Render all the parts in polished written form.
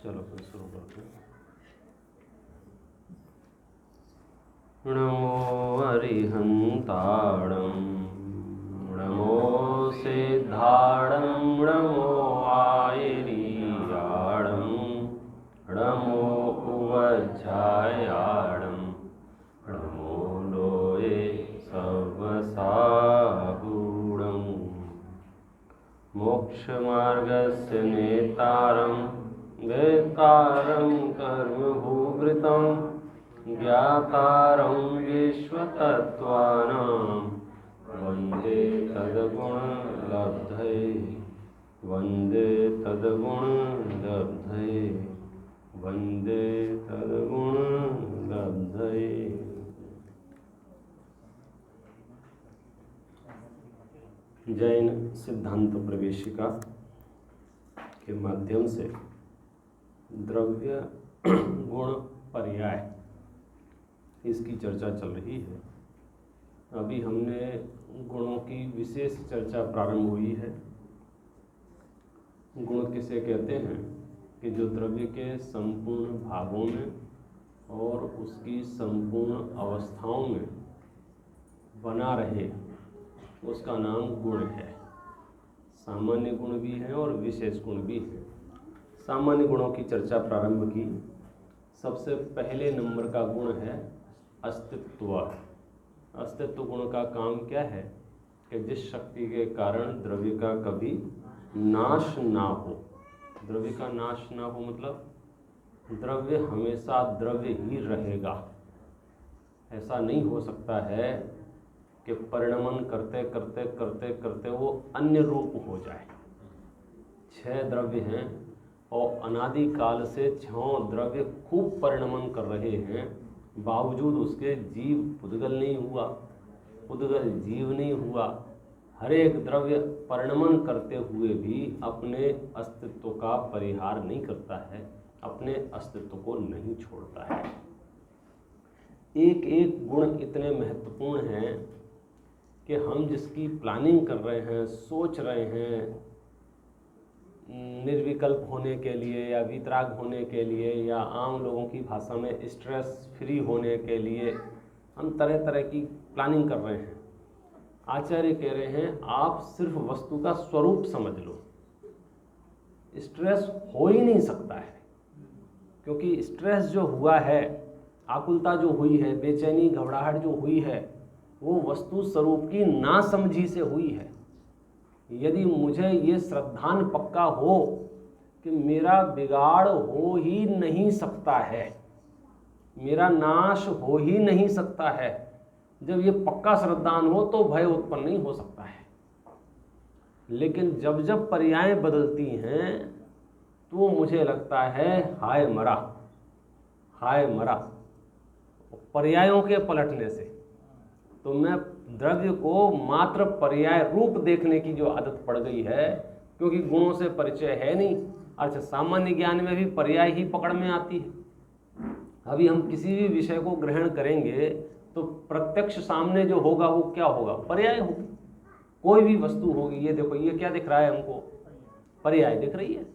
चलो फिर शुरू करते हैं। नमो अरिहंताणं नमो सिद्धाणं नमो आयरीयाणं नमो उवज्झायाणं नमो लोये सर्वसाहूणं मोक्षमार्गस्य नेतारं वेतारं कर्मभूभृतं ज्ञातारं विश्वतत्त्वानां वन्दे तद्गुणलब्धये वन्दे तद्गुणलब्धये वन्दे तद्गुणलब्धये। जैन सिद्धांत प्रवेशिका के माध्यम से द्रव्य गुण पर्याय इसकी चर्चा चल रही है। अभी हमने गुणों की विशेष चर्चा प्रारंभ हुई है। गुण किसे कहते हैं कि जो द्रव्य के संपूर्ण भागों में और उसकी संपूर्ण अवस्थाओं में बना रहे, उसका नाम गुण है। सामान्य गुण भी हैं और विशेष गुण भी हैं। सामान्य गुणों की चर्चा प्रारंभ की। सबसे पहले नंबर का गुण है अस्तित्व। अस्तित्व गुण का काम क्या है कि जिस शक्ति के कारण द्रव्य का कभी नाश ना हो। द्रव्य का नाश ना हो मतलब द्रव्य हमेशा द्रव्य ही रहेगा। ऐसा नहीं हो सकता है कि परिणमन करते करते करते करते वो अन्य रूप हो जाए। 6 द्रव्य हैं और अनादिकाल से 6 द्रव्य खूब परिणमन कर रहे हैं, बावजूद उसके जीव पुद्गल नहीं हुआ, पुद्गल जीव नहीं हुआ। हर एक द्रव्य परिणमन करते हुए भी अपने अस्तित्व का परिहार नहीं करता है, अपने अस्तित्व को नहीं छोड़ता है। एक एक गुण इतने महत्वपूर्ण हैं कि हम जिसकी प्लानिंग कर रहे हैं, सोच रहे हैं, निर्विकल्प होने के लिए या वीतराग होने के लिए या आम लोगों की भाषा में स्ट्रेस फ्री होने के लिए हम तरह तरह की प्लानिंग कर रहे हैं। आचार्य कह रहे हैं आप सिर्फ वस्तु का स्वरूप समझ लो। स्ट्रेस हो ही नहीं सकता है, क्योंकि स्ट्रेस जो हुआ है, आकुलता जो हुई है, बेचैनी घबराहट जो हुई है, वो वस्तु स्वरूप की नासमझी से हुई है। यदि मुझे ये श्रद्धान पक्का हो कि मेरा बिगाड़ हो ही नहीं सकता है, मेरा नाश हो ही नहीं सकता है, जब ये पक्का श्रद्धान हो तो भय उत्पन्न नहीं हो सकता है। लेकिन जब जब पर्याय बदलती हैं तो मुझे लगता है हाय मरा, हाय मरा। पर्यायों के पलटने से तो मैं द्रव्य को मात्र पर्याय रूप देखने की जो आदत पड़ गई है, क्योंकि गुणों से परिचय है नहीं। अच्छा, सामान्य ज्ञान में भी पर्याय ही पकड़ में आती है। अभी हम किसी भी विषय को ग्रहण करेंगे तो प्रत्यक्ष सामने जो होगा वो क्या होगा? पर्याय होगी। कोई भी वस्तु होगी, ये देखो ये क्या दिख रहा है हमको? पर्याय दिख रही है।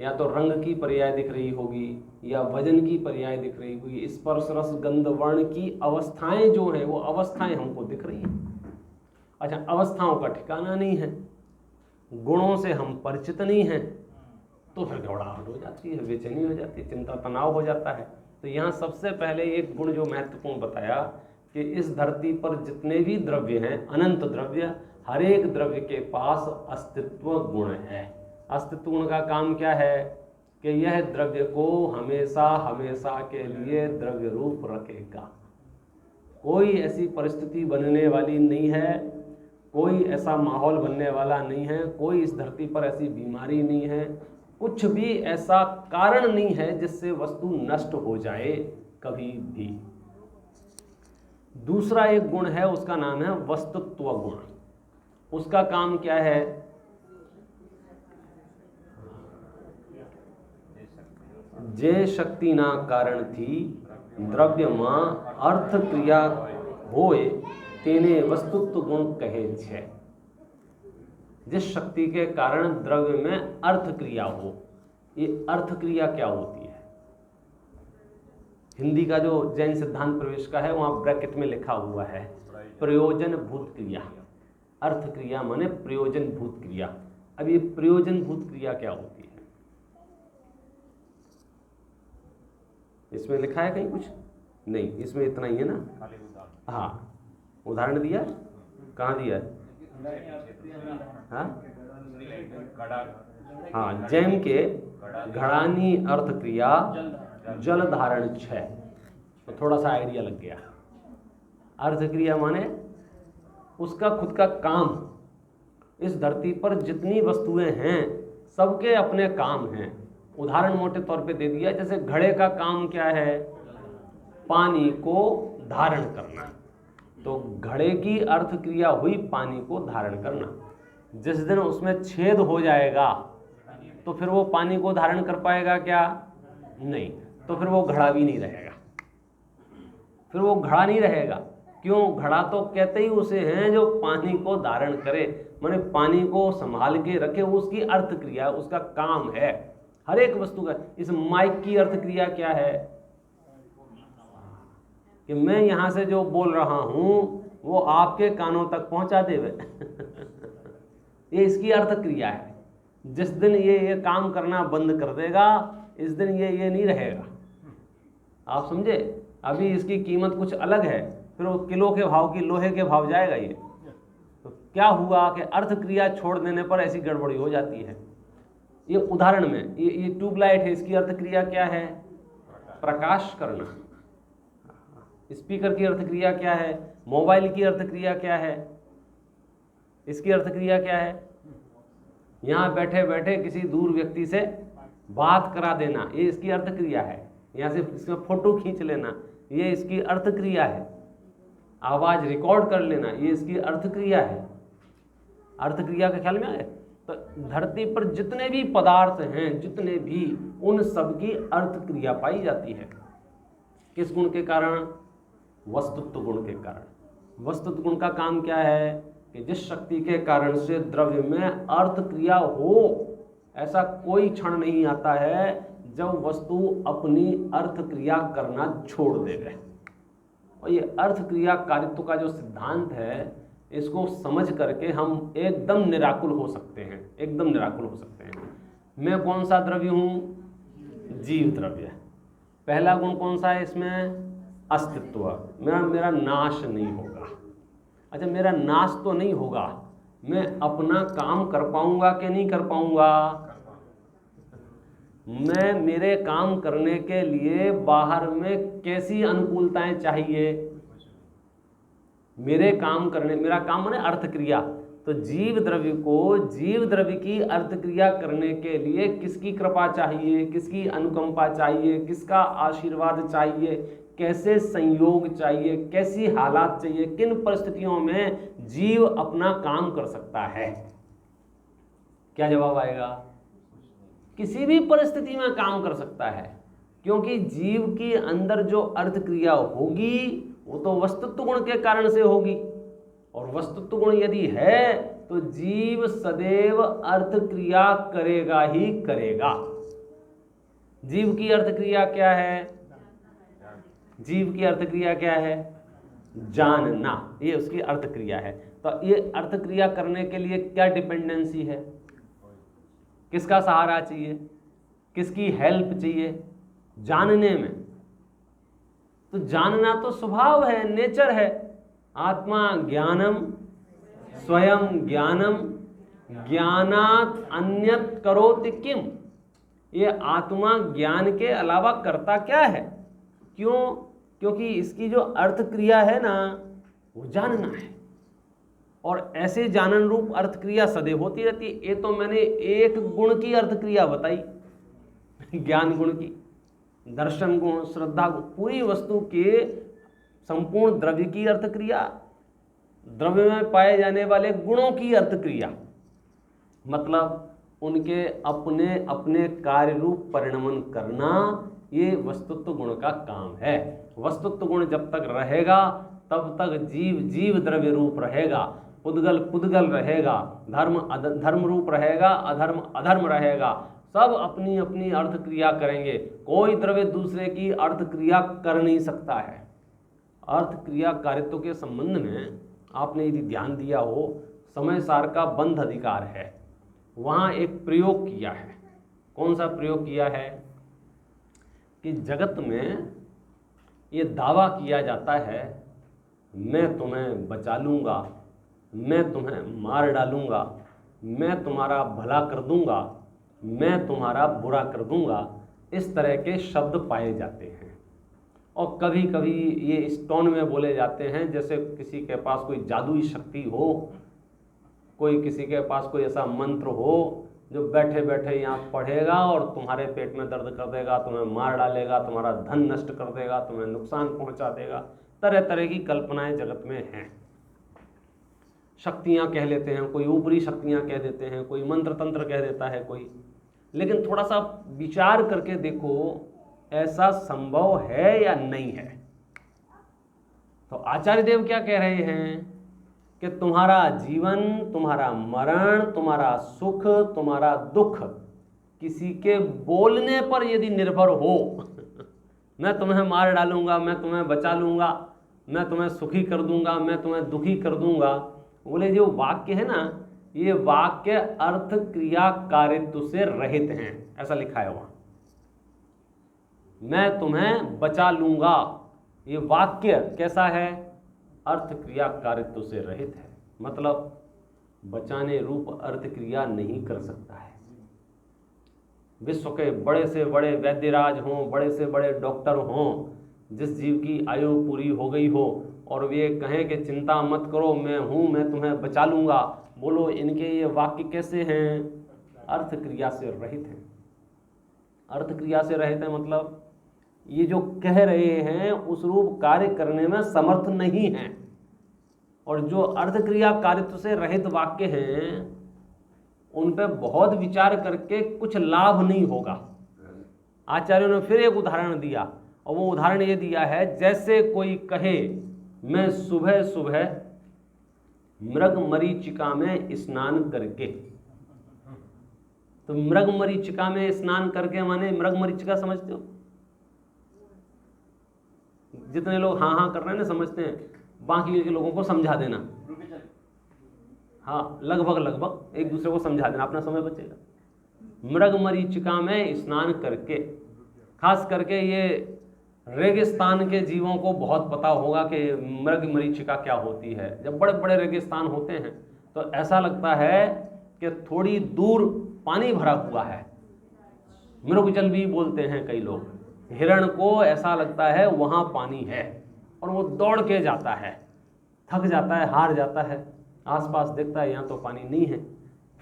या तो रंग की पर्याय दिख रही होगी, या वजन की पर्याय दिख रही होगी, स्पर्श रस गंध वर्ण की अवस्थाएं जो है वो अवस्थाएं हमको दिख रही हैं। अच्छा, अवस्थाओं का ठिकाना नहीं है, गुणों से हम परिचित नहीं हैं, तो फिर घबराहट हो जाती है, बेचैनी हो जाती है, चिंता तनाव हो जाता है। तो यहाँ सबसे पहले एक गुण जो महत्वपूर्ण बताया कि इस धरती पर जितने भी द्रव्य हैं, अनंत द्रव्य, हर एक द्रव्य के पास अस्तित्व गुण है। अस्तित्व गुण का काम क्या है कि यह द्रव्य को हमेशा हमेशा के लिए द्रव्य रूप रखेगा। कोई ऐसी परिस्थिति बनने वाली नहीं है, कोई ऐसा माहौल बनने वाला नहीं है, कोई इस धरती पर ऐसी बीमारी नहीं है, कुछ भी ऐसा कारण नहीं है जिससे वस्तु नष्ट हो जाए कभी भी। दूसरा एक गुण है, उसका नाम है वस्तुत्व गुण। उसका काम क्या है? जे शक्ति ना कारण थी द्रव्य मां अर्थ क्रिया होए तेने वस्तुत्व गुण कहे छे। जिस शक्ति के कारण द्रव्य में अर्थ क्रिया हो, ये अर्थ क्रिया क्या होती है? हिंदी का जो जैन सिद्धांत प्रवेश का है वहाँ ब्रैकेट में लिखा हुआ है प्रयोजन भूत क्रिया। अर्थ क्रिया माने प्रयोजन भूत क्रिया। अब ये प्रयोजन भूत क्रिया क्या होती है? इसमें लिखा है कहीं कुछ? नहीं, इसमें इतना ही है ना। हाँ, उदाहरण दिया? कहाँ दिया है? हाँ, जैन के घड़ानी अर्थ क्रिया जल धारण 6। तो थोड़ा सा आइडिया लग गया। अर्थ क्रिया माने उसका खुद का काम। इस धरती पर जितनी वस्तुएं हैं सबके अपने काम हैं। उदाहरण मोटे तौर पे दे दिया, जैसे घड़े का काम क्या है? पानी को धारण करना। तो घड़े की अर्थ क्रिया हुई पानी को धारण करना। जिस दिन उसमें छेद हो जाएगा तो फिर वो पानी को धारण कर पाएगा क्या? नहीं। तो फिर वो घड़ा भी नहीं रहेगा। फिर वो घड़ा नहीं रहेगा। क्यों? घड़ा तो कहते ही उसे हैं जो पानी को धारण करे, माने पानी को संभाल के रखे। उसकी अर्थ क्रिया, उसका काम है हर एक वस्तु का। इस माइक की अर्थ क्रिया क्या है? कि मैं यहां से जो बोल रहा हूं वो आपके कानों तक पहुंचा देवे। ये इसकी अर्थ क्रिया है। जिस दिन ये काम करना बंद कर देगा, इस दिन ये नहीं रहेगा। आप समझे? अभी इसकी कीमत कुछ अलग है, फिर वो किलो के भाव की लोहे के भाव जाएगा ये। तो क्या हुआ कि अर्थ क्रिया छोड़ देने पर ऐसी गड़बड़ी हो जाती है। ये उदाहरण में ये ट्यूबलाइट है, इसकी अर्थ क्रिया क्या है? प्रकाश करना। स्पीकर की अर्थ क्रिया क्या है? मोबाइल की अर्थ क्रिया क्या है? इसकी अर्थ क्रिया क्या है? यहाँ बैठे बैठे किसी दूर व्यक्ति से बात करा देना, ये इसकी अर्थ क्रिया है। यहाँ से इसमें फोटो खींच लेना, ये इसकी अर्थ क्रिया है। आवाज रिकॉर्ड कर लेना, ये इसकी अर्थ क्रिया है। अर्थ क्रिया का ख्याल में आए? तो धरती पर जितने भी पदार्थ हैं, जितने भी, उन सब की अर्थ क्रिया पाई जाती है। किस गुण के कारण? वस्तुत्व गुण के कारण। वस्तुत्व गुण का काम क्या है? कि जिस शक्ति के कारण से द्रव्य में अर्थ क्रिया हो, ऐसा कोई क्षण नहीं आता है जब वस्तु अपनी अर्थ क्रिया करना छोड़ देवे। और ये अर्थ क्रिया कारित्व का जो सिद्धांत है, इसको समझ करके हम एकदम निराकुल हो सकते हैं। एकदम निराकुल हो सकते हैं। मैं कौन सा द्रव्य हूँ? जीव द्रव्य। पहला गुण कौन सा है इसमें? अस्तित्व। मेरा नाश नहीं होगा। अच्छा, मेरा नाश तो नहीं होगा, मैं अपना काम कर पाऊंगा कि नहीं कर पाऊंगा? मैं मेरे काम करने के लिए बाहर में कैसी अनुकूलताएं चाहिए? मेरा काम माने अर्थ क्रिया। तो जीव द्रव्य को, जीव द्रव्य की अर्थ क्रिया करने के लिए किसकी कृपा चाहिए? किसकी अनुकंपा चाहिए? किसका आशीर्वाद चाहिए? कैसे संयोग चाहिए? कैसी हालात चाहिए? किन परिस्थितियों में जीव अपना काम कर सकता है? क्या जवाब आएगा? किसी भी परिस्थिति में काम कर सकता है, क्योंकि जीव के अंदर जो अर्थ क्रिया होगी वो तो वस्तुत्व गुण के कारण से होगी। और वस्तुत्व गुण यदि है तो जीव सदैव अर्थ क्रिया करेगा ही करेगा। जीव की अर्थ क्रिया क्या है? जीव की अर्थ क्रिया क्या है? जानना। ये उसकी अर्थ क्रिया है। तो ये अर्थ क्रिया करने के लिए क्या डिपेंडेंसी है? किसका सहारा चाहिए? किसकी हेल्प चाहिए? जानने में। तो जानना तो स्वभाव है, नेचर है। आत्मा ज्ञानम स्वयं ज्ञानम ज्ञानात् अन्यत् करोति किम। ये आत्मा ज्ञान के अलावा करता क्या है? क्यों? क्योंकि इसकी जो अर्थ क्रिया है ना, वो जानना है। और ऐसे जानन रूप अर्थ क्रिया सदैव होती रहती है। ये तो मैंने एक गुण की अर्थ क्रिया बताई, ज्ञान गुण की, दर्शन गुण, श्रद्धा गुण, पूरी वस्तु के संपूर्ण द्रव्य की अर्थ क्रिया, द्रव्य में पाए जाने वाले गुणों की अर्थ क्रिया, मतलब उनके अपने अपने कार्य रूप परिणमन करना, ये वस्तुत्व गुण का काम है। वस्तुत्व गुण जब तक रहेगा तब तक जीव जीव द्रव्य रूप रहेगा, पुद्गल पुद्गल रहेगा, धर्म धर्म रूप रहेगा, अधर्म अधर्म रहेगा, सब अपनी अपनी अर्थ क्रिया करेंगे। कोई द्रव्य दूसरे की अर्थ क्रिया कर नहीं सकता है। अर्थ क्रिया कारित्व के संबंध में आपने यदि ध्यान दिया हो, समय सार का बंध अधिकार है, वहाँ एक प्रयोग किया है। कौन सा प्रयोग किया है कि जगत में ये दावा किया जाता है, मैं तुम्हें बचा लूँगा, मैं तुम्हें मार डालूँगा, मैं तुम्हारा भला कर दूँगा, मैं तुम्हारा बुरा कर दूँगा। इस तरह के शब्द पाए जाते हैं और कभी कभी ये इस टोन में बोले जाते हैं जैसे किसी के पास कोई जादुई शक्ति हो, कोई किसी के पास कोई ऐसा मंत्र हो जो बैठे बैठे यहाँ पढ़ेगा और तुम्हारे पेट में दर्द कर देगा, तुम्हें मार डालेगा, तुम्हारा धन नष्ट कर देगा, तुम्हें नुकसान पहुँचा देगा। तरह तरह की कल्पनाएं जगत में हैं। शक्तियाँ कह लेते हैं, कोई ऊपरी शक्तियाँ कह देते हैं, कोई मंत्र तंत्र कह देता है कोई। लेकिन थोड़ा सा विचार करके देखो, ऐसा संभव है या नहीं है? तो आचार्य देव क्या कह रहे हैं कि तुम्हारा जीवन, तुम्हारा मरण, तुम्हारा सुख, तुम्हारा दुख किसी के बोलने पर यदि निर्भर हो मैं तुम्हें मार डालूंगा, मैं तुम्हें बचा लूंगा, मैं तुम्हें सुखी कर दूंगा, मैं तुम्हें दुखी कर दूंगा, बोले जो वाक्य है ना, ये वाक्य अर्थ क्रिया कारित्व से रहित हैं। ऐसा लिखा है वहां, मैं तुम्हें बचा लूंगा, ये वाक्य कैसा है? अर्थ क्रिया कारित्व से रहित है। मतलब बचाने रूप अर्थ क्रिया नहीं कर सकता है। विश्व के बड़े से बड़े वैद्यराज हों, बड़े से बड़े डॉक्टर हों, जिस जीव की आयु पूरी हो गई हो और वे कहें कि चिंता मत करो, मैं हूँ, मैं तुम्हें बचा लूँगा, बोलो इनके ये वाक्य कैसे हैं? अर्थ क्रिया से रहित हैं। अर्थ क्रिया से रहित है मतलब ये जो कह रहे हैं उस रूप कार्य करने में समर्थ नहीं हैं। और जो अर्थ क्रिया कारित्व से रहित वाक्य हैं उन पे बहुत विचार करके कुछ लाभ नहीं होगा। आचार्यों ने फिर एक उदाहरण दिया और वो उदाहरण ये दिया है, जैसे कोई कहे मैं सुबह सुबह मृग मरीचिका में स्नान करके। तो मृग मरीचिका में स्नान करके माने मृग मरीचिका समझते हो? जितने लोग हाँ हाँ कर रहे हैं ना समझते हैं, बाकी के लोगों को समझा देना। हाँ, लगभग एक दूसरे को समझा देना, अपना समय बचेगा। मृग मरीचिका में स्नान करके, खास करके ये रेगिस्तान के जीवों को बहुत पता होगा कि मृग मरीचिका क्या होती है। जब बड़े बड़े रेगिस्तान होते हैं तो ऐसा लगता है कि थोड़ी दूर पानी भरा हुआ है, मृग जल भी बोलते हैं कई लोग। हिरण को ऐसा लगता है वहाँ पानी है और वो दौड़ के जाता है, थक जाता है, हार जाता है, आसपास देखता है यहाँ तो पानी नहीं है,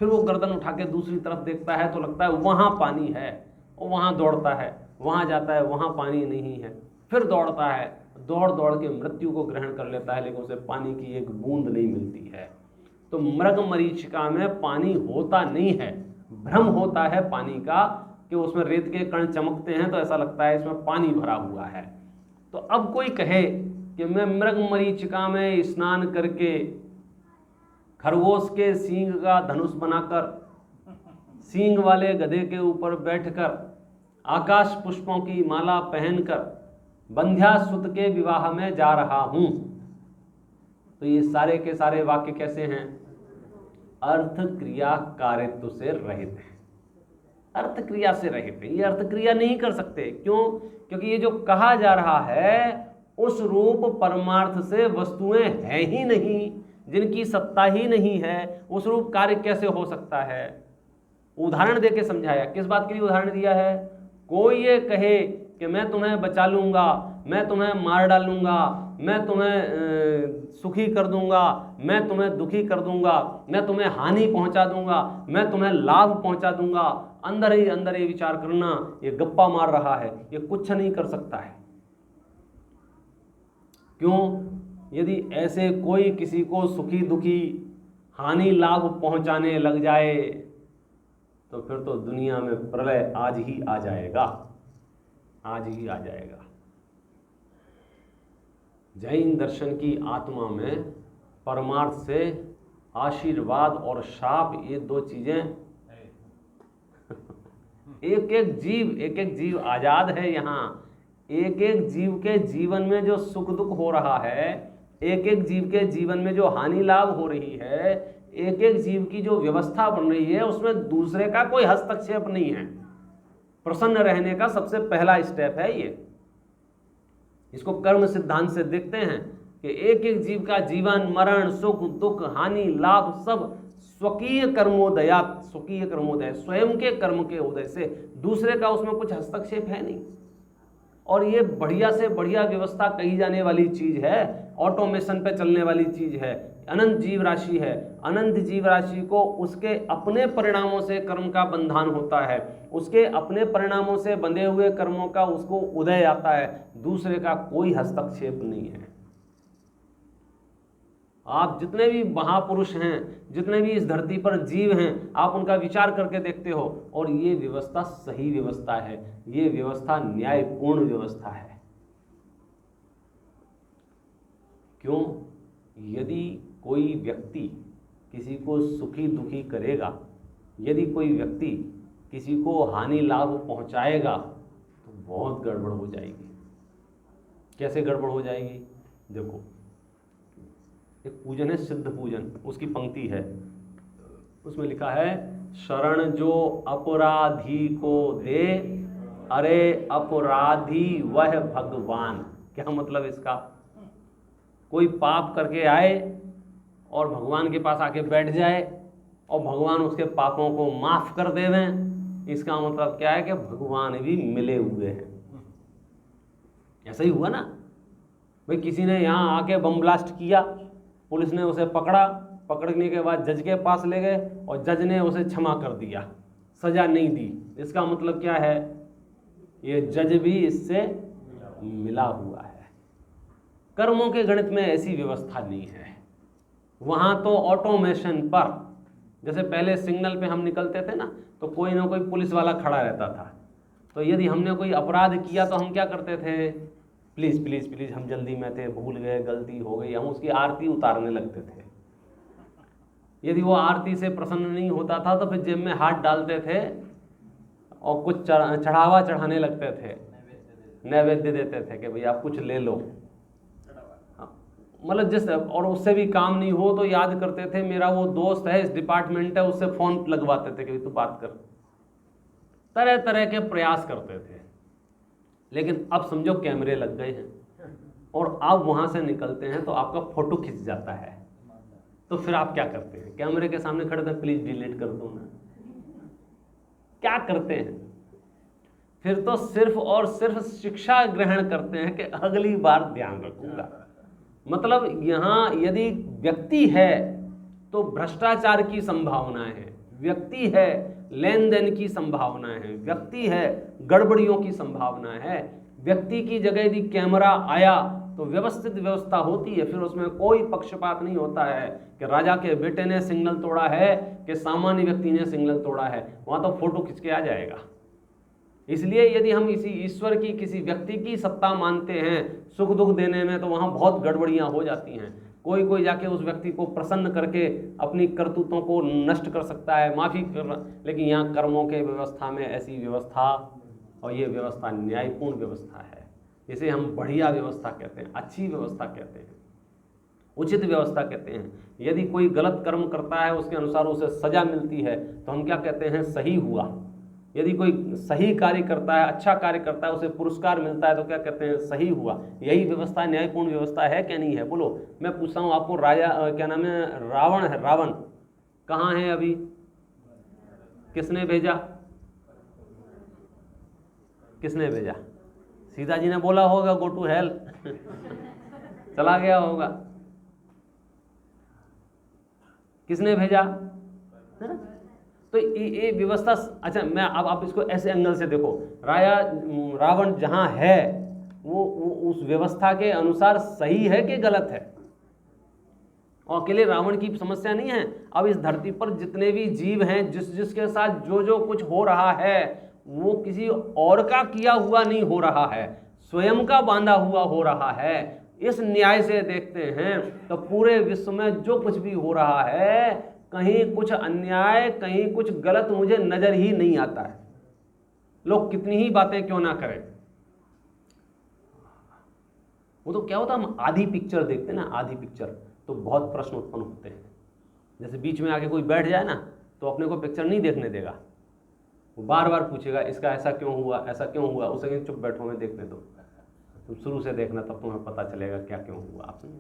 फिर वो गर्दन उठा के दूसरी तरफ देखता है तो लगता है वहाँ पानी है, और वहाँ दौड़ता है, वहाँ जाता है, वहाँ पानी नहीं है, फिर दौड़ता है, दौड़ दौड़ के मृत्यु को ग्रहण कर लेता है, लेकिन उसे पानी की एक बूंद नहीं मिलती है। तो मृग मरीचिका में पानी होता नहीं है, भ्रम होता है पानी का कि उसमें रेत के कण चमकते हैं तो ऐसा लगता है इसमें पानी भरा हुआ है। तो अब कोई कहे कि मैं मृग मरीचिका में स्नान करके खरगोश के सींग का धनुष बनाकर, सींग वाले गधे के ऊपर बैठकर, आकाश पुष्पों की माला पहनकर बंध्यासुत के विवाह में जा रहा हूं, तो ये सारे के सारे वाक्य कैसे हैं? अर्थ क्रिया कारित्व से रहित हैं। अर्थ क्रिया से रहित है, ये अर्थ क्रिया नहीं कर सकते। क्यों? क्योंकि ये जो कहा जा रहा है उस रूप परमार्थ से वस्तुएं हैं ही नहीं, जिनकी सत्ता ही नहीं है, उस रूप कार्य कैसे हो सकता है? उदाहरण देके समझाया। किस बात के लिए उदाहरण दिया है? कोई ये कहे कि मैं तुम्हें बचा लूंगा, मैं तुम्हें मार डालूंगा, मैं तुम्हें सुखी कर दूंगा, मैं तुम्हें दुखी कर दूंगा, मैं तुम्हें हानि पहुंचा दूंगा, मैं तुम्हें लाभ पहुंचा दूंगा, अंदर ही अंदर ये विचार करना, ये गप्पा मार रहा है, ये कुछ नहीं कर सकता है। क्यों? यदि ऐसे कोई किसी को सुखी दुखी हानि लाभ पहुंचाने लग जाए तो फिर तो दुनिया में प्रलय आज ही आ जाएगा, आज ही आ जाएगा। जैन दर्शन की आत्मा में परमार्थ से आशीर्वाद और शाप, ये दो चीजें एक एक जीव आजाद है। यहाँ एक एक जीव के जीवन में जो सुख दुख हो रहा है, एक एक जीव के जीवन में जो हानि लाभ हो रही है, एक एक जीव की जो व्यवस्था बन रही है, उसमें दूसरे का कोई हस्तक्षेप नहीं है। प्रसन्न रहने का सबसे पहला स्टेप है ये। इसको कर्म सिद्धांत से देखते हैं कि एक एक जीव का जीवन, मरण, सुख दुख, हानि लाभ सब स्वकीय कर्मोदय, स्वयं के कर्म के उदय से, दूसरे का उसमें कुछ हस्तक्षेप है नहीं। और ये बढ़िया से बढ़िया व्यवस्था कही जाने वाली चीज है, ऑटोमेशन पे चलने वाली चीज है। अनंत जीव राशि है, अनंत जीव राशि को उसके अपने परिणामों से कर्म का बंधन होता है, उसके अपने परिणामों से बंधे हुए कर्मों का उसको उदय आता है, दूसरे का कोई हस्तक्षेप नहीं है। आप जितने भी महापुरुष हैं, जितने भी इस धरती पर जीव हैं, आप उनका विचार करके देखते हो, और ये व्यवस्था सही व्यवस्था है, ये व्यवस्था न्यायपूर्ण व्यवस्था है। क्यों? यदि कोई व्यक्ति किसी को सुखी दुखी करेगा, यदि कोई व्यक्ति किसी को हानि लाभ पहुंचाएगा, तो बहुत गड़बड़ हो जाएगी। कैसे गड़बड़ हो जाएगी? देखो, एक पूजन है सिद्ध पूजन, उसकी पंक्ति है, उसमें लिखा है, शरण जो अपराधी को दे, अरे अपराधी वह भगवान। क्या मतलब इसका? कोई पाप करके आए और भगवान के पास आके बैठ जाए और भगवान उसके पापों को माफ कर देवें, इसका मतलब क्या है कि भगवान भी मिले हुए हैं। ऐसा ही हुआ ना भाई, किसी ने यहाँ आके बम ब्लास्ट किया, पुलिस ने उसे पकड़ा, पकड़ने के बाद जज के पास ले गए और जज ने उसे क्षमा कर दिया, सजा नहीं दी। इसका मतलब क्या है? ये जज भी इससे मिला हुआ है। कर्मों के गणित में ऐसी व्यवस्था नहीं है। वहाँ तो ऑटोमेशन पर, जैसे पहले सिग्नल पे हम निकलते थे ना, तो कोई ना कोई पुलिस वाला खड़ा रहता था, तो यदि हमने कोई अपराध किया तो हम क्या करते थे? प्लीज़ प्लीज़ प्लीज़, हम जल्दी में थे, भूल गए, गलती हो गई, हम उसकी आरती उतारने लगते थे। यदि वो आरती से प्रसन्न नहीं होता था तो फिर जेब में हाथ डालते थे और कुछ चढ़ावा चढ़ाने लगते थे, नैवेद्य देते थे कि भैया आप कुछ ले लो। मतलब जिस, और उससे भी काम नहीं हो तो याद करते थे, मेरा वो दोस्त है, इस डिपार्टमेंट है, उससे फ़ोन लगवाते थे कि तू बात कर। तरह तरह के प्रयास करते थे। लेकिन अब समझो कैमरे लग गए हैं और आप वहाँ से निकलते हैं तो आपका फ़ोटो खिंच जाता है, तो फिर आप क्या करते हैं? कैमरे के सामने खड़े थे, प्लीज़ डिलीट कर दो ना। क्या करते हैं? फिर तो सिर्फ और सिर्फ शिक्षा ग्रहण करते हैं कि अगली बार ध्यान रखूंगा। मतलब यहाँ यदि व्यक्ति है तो भ्रष्टाचार की संभावना है, व्यक्ति है लेन देन की संभावना है, व्यक्ति है गड़बड़ियों की संभावना है। व्यक्ति की जगह यदि कैमरा आया तो व्यवस्थित व्यवस्था होती है, फिर उसमें कोई पक्षपात नहीं होता है कि राजा के बेटे ने सिग्नल तोड़ा है कि सामान्य व्यक्ति ने सिग्नल तोड़ा है, वहाँ तो फोटो खींच के आ जाएगा। इसलिए यदि हम इसी ईश्वर की किसी व्यक्ति की सत्ता मानते हैं सुख दुख देने में, तो वहाँ बहुत गड़बड़ियाँ हो जाती हैं। कोई कोई जाके उस व्यक्ति को प्रसन्न करके अपनी करतूतों को नष्ट कर सकता है, माफ़ी कर, लेकिन यहाँ कर्मों के व्यवस्था में ऐसी व्यवस्था, और ये व्यवस्था न्यायपूर्ण व्यवस्था है। इसे हम बढ़िया व्यवस्था कहते हैं, अच्छी व्यवस्था कहते हैं, उचित व्यवस्था कहते हैं। यदि कोई गलत कर्म करता है उसके अनुसार उसे सजा मिलती है तो हम क्या कहते हैं? सही हुआ। यदि कोई सही कार्य करता है, अच्छा कार्य करता है, उसे पुरस्कार मिलता है तो क्या कहते हैं? सही हुआ। यही व्यवस्था न्यायपूर्ण व्यवस्था है क्या नहीं है? बोलो। मैं पूछता हूँ आपको, राजा क्या नाम है? रावण है, रावण कहाँ है अभी? किसने भेजा? किसने भेजा? सीता जी ने बोला होगा गो टू हेल चला गया होगा। किसने भेजा? तो ये व्यवस्था। अच्छा, मैं अब आप इसको ऐसे एंगल से देखो, रावण जहां है वो उस व्यवस्था के अनुसार सही है कि गलत है? और अकेले रावण की समस्या नहीं है। अब इस धरती पर जितने भी जीव हैं, जिसके साथ जो जो कुछ हो रहा है वो किसी और का किया हुआ नहीं हो रहा है, स्वयं का बांधा हुआ हो रहा है। इस न्याय से देखते हैं तो पूरे विश्व में जो कुछ भी हो रहा है, कहीं कुछ अन्याय, कहीं कुछ गलत मुझे नजर ही नहीं आता है। लोग कितनी ही बातें क्यों ना करें। वो तो क्या होता है, हम आधी पिक्चर देखते हैं ना, आधी पिक्चर, तो बहुत प्रश्न उत्पन्न होते हैं। जैसे बीच में आके कोई बैठ जाए ना तो अपने को पिक्चर नहीं देखने देगा, वो बार बार पूछेगा इसका ऐसा क्यों हुआ, ऐसा क्यों हुआ। उसे कहें चुप बैठो, मैं देखने दो, तुम शुरू से देखना तब तुम्हें पता चलेगा क्या क्यों हुआ आपने।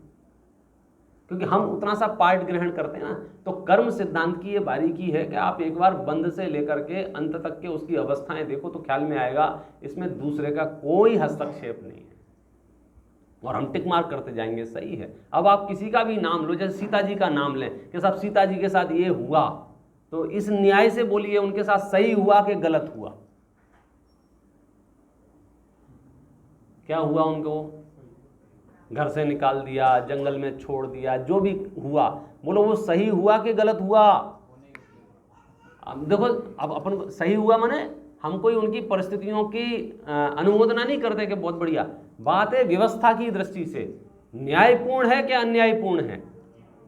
क्योंकि हम उतना सा पार्ट ग्रहण करते हैं ना। तो कर्म सिद्धांत की ये बारीकी है कि आप एक बार बंद से लेकर के अंत तक के उसकी अवस्थाएं देखो तो ख्याल में आएगा इसमें दूसरे का कोई हस्तक्षेप नहीं है, और हम टिक मार्क करते जाएंगे सही है। अब आप किसी का भी नाम लो, जैसे सीता जी का नाम लें कि साहब सीता जी के साथ ये हुआ, तो इस न्याय से बोलिए उनके साथ सही हुआ कि गलत हुआ? क्या हुआ? उनको घर से निकाल दिया, जंगल में छोड़ दिया, जो भी हुआ, बोलो वो सही हुआ कि गलत हुआ? अब देखो, अब अपन को सही हुआ माने हम कोई उनकी परिस्थितियों की अनुमोदना नहीं करते कि बहुत बढ़िया बात है, व्यवस्था की दृष्टि से न्यायपूर्ण है कि अन्यायपूर्ण है।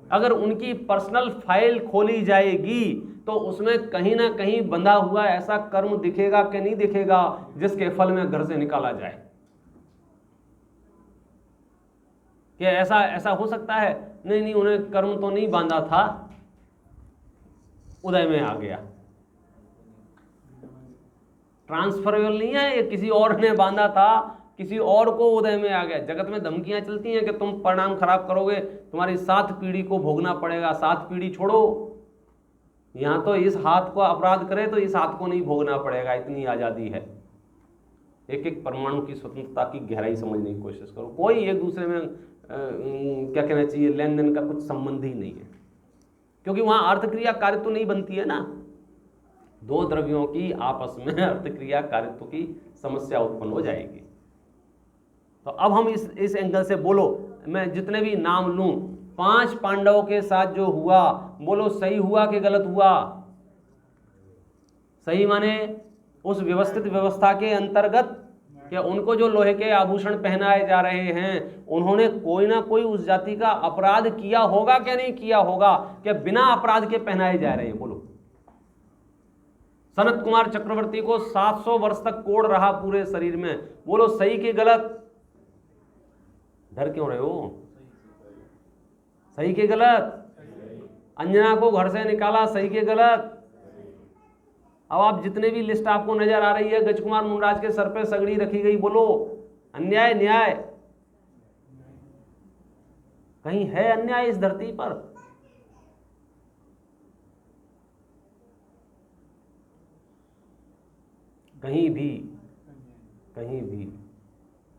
अगर उनकी पर्सनल फाइल खोली जाएगी तो उसमें कहीं ना कहीं बंधा हुआ ऐसा कर्म दिखेगा कि नहीं दिखेगा जिसके फल में घर से निकाला जाए। क्या ऐसा हो सकता है? नहीं, उन्हें कर्म तो नहीं बांधा था, उदय में आ गया। ट्रांसफरेबल नहीं है, ये किसी और ने बांधा था, किसी और को उदय में आ गया। जगत में धमकियां चलती हैं कि तुम परिणाम खराब करोगे, तुम्हारी 7 पीढ़ी को भोगना पड़ेगा। 7 पीढ़ी छोड़ो, यहां तो इस हाथ को अपराध करे तो इस हाथ को नहीं भोगना पड़ेगा, इतनी आजादी है। एक एक परमाणु की स्वतंत्रता की गहराई समझने की कोशिश करो। कोई एक दूसरे में क्या कहना चाहिए, लेन देन का कुछ संबंध ही नहीं है, क्योंकि वहां अर्थक्रिया कारित्व नहीं बनती है ना। 2 द्रव्यों की आपस में अर्थक्रिया कारित्व की समस्या उत्पन्न हो जाएगी। तो अब हम इस एंगल से बोलो, मैं जितने भी नाम लूं, 5 पांडवों के साथ जो हुआ, बोलो सही हुआ कि गलत हुआ? सही माने उस व्यवस्थित व्यवस्था के अंतर्गत कि उनको जो लोहे के आभूषण पहनाए जा रहे हैं, उन्होंने कोई ना कोई उस जाति का अपराध किया होगा क्या नहीं किया होगा, कि बिना अपराध के पहनाए जा रहे हैं? बोलो। सनत कुमार चक्रवर्ती को 700 वर्ष तक कोड़ रहा पूरे शरीर में, बोलो सही कि गलत? डर क्यों रहे हो? सही कि गलत? अंजना को घर से निकाला, सही कि गलत? अब आप जितने भी लिस्ट आपको नजर आ रही है, गजकुमार मुनराज के सर पे सगड़ी रखी गई, बोलो अन्याय न्याय? कहीं है अन्याय इस धरती पर? कहीं भी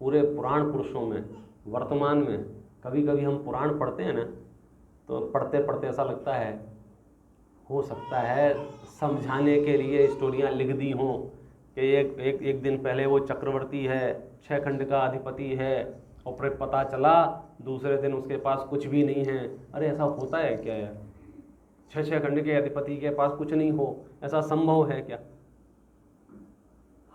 पूरे पुराण पुरुषों में, वर्तमान में, कभी कभी हम पुराण पढ़ते हैं ना, तो पढ़ते पढ़ते ऐसा लगता है, हो सकता है समझाने के लिए स्टोरियां लिख दी हों कि एक दिन पहले वो चक्रवर्ती है, 6 खंड का अधिपति है, और फिर पता चला दूसरे दिन उसके पास कुछ भी नहीं है। अरे ऐसा होता है क्या यार? 6 खंड के अधिपति के पास कुछ नहीं हो, ऐसा संभव है क्या?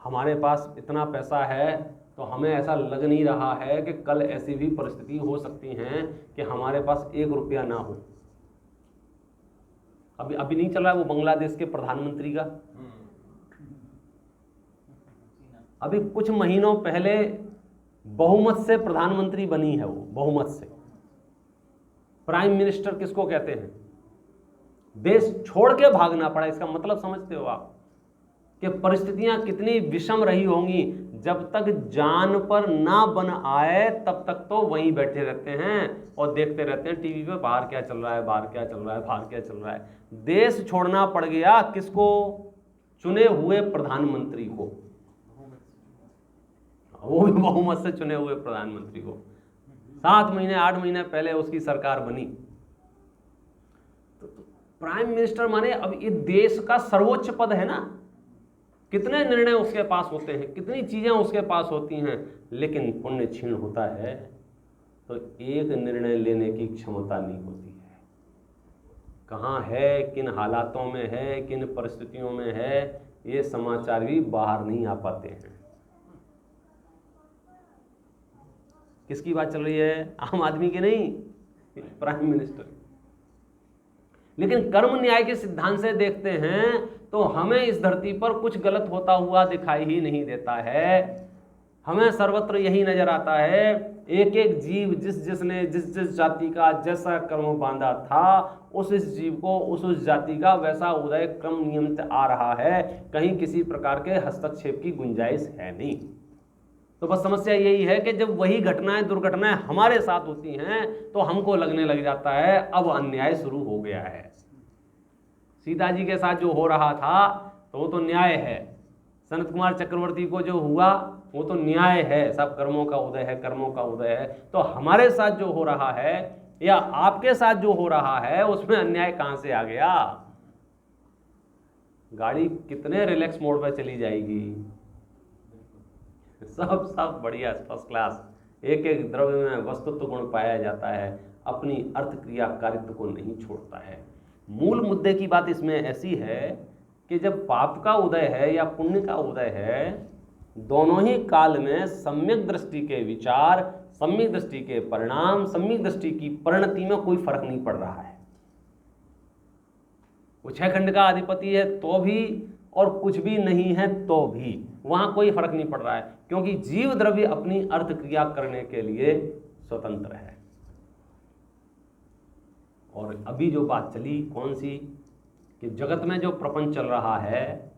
हमारे पास इतना पैसा है तो हमें ऐसा लग नहीं रहा है कि कल ऐसी भी परिस्थिति हो सकती है कि हमारे पास 1 रुपया ना हो। अभी नहीं चल रहा है वो बांग्लादेश के प्रधानमंत्री का, अभी कुछ महीनों पहले बहुमत से प्रधानमंत्री बनी है वो, बहुमत से। प्राइम मिनिस्टर किसको कहते हैं? देश छोड़ के भागना पड़ा। इसका मतलब समझते हो आप कि परिस्थितियां कितनी विषम रही होंगी? जब तक जान पर ना बन आए तब तक तो वहीं बैठे रहते हैं और देखते रहते हैं टीवी पे, बाहर क्या चल रहा है, बाहर क्या चल रहा है, बाहर क्या चल रहा है। देश छोड़ना पड़ गया किसको? चुने हुए प्रधानमंत्री को, वो भी बहुमत से चुने हुए प्रधानमंत्री को। 7 महीने 8 महीने पहले उसकी सरकार बनी। तो प्राइम मिनिस्टर माने अब ये देश का सर्वोच्च पद है ना। कितने निर्णय उसके पास होते हैं, कितनी चीजें उसके पास होती हैं, लेकिन पुण्य क्षीण होता है तो एक निर्णय लेने की क्षमता नहीं होती है। कहाँ है, किन हालातों में है, किन परिस्थितियों में है, ये समाचार भी बाहर नहीं आ पाते हैं। किसकी बात चल रही है? आम आदमी की नहीं, प्राइम मिनिस्टर। लेकिन कर्म न्याय के सिद्धांत से देखते हैं तो हमें इस धरती पर कुछ गलत होता हुआ दिखाई ही नहीं देता है। हमें सर्वत्र यही नजर आता है, एक एक जीव जिसने जिस जाति का जैसा कर्म बांधा था, उस जीव को उस जाति का वैसा उदय क्रम नियमित आ रहा है। कहीं किसी प्रकार के हस्तक्षेप की गुंजाइश है नहीं। तो बस समस्या यही है कि जब वही घटनाएं दुर्घटनाएं हमारे साथ होती हैं तो हमको लगने लग जाता है अब अन्याय शुरू हो गया है। सीता जी के साथ जो हो रहा था तो वो तो न्याय है, सनत कुमार चक्रवर्ती को जो हुआ वो तो न्याय है, सब कर्मों का उदय है, कर्मों का उदय है। तो हमारे साथ जो हो रहा है या आपके साथ जो हो रहा है उसमें अन्याय कहां से आ गया? गाड़ी कितने रिलैक्स मोड पर चली जाएगी, सब बढ़िया फर्स्ट क्लास, एक एक द्रव्य में वस्तुत्व गुण पाया जाता है, अपनी अर्थ क्रिया कारित्व को नहीं छोड़ता है। मूल मुद्दे की बात इसमें ऐसी है कि जब पाप का उदय है या पुण्य का उदय है, दोनों ही काल में सम्यक दृष्टि के विचार, सम्यक दृष्टि के परिणाम, सम्यक दृष्टि की परिणति में कोई फर्क नहीं पड़ रहा है। वो 6 खंड का अधिपति है तो भी और कुछ भी नहीं है तो भी वहां कोई फर्क नहीं पड़ रहा है, क्योंकि जीव द्रव्य अपनी अर्थ क्रिया करने के लिए स्वतंत्र है। और अभी जो बात चली कौन सी, कि जगत में जो प्रपंच चल रहा है,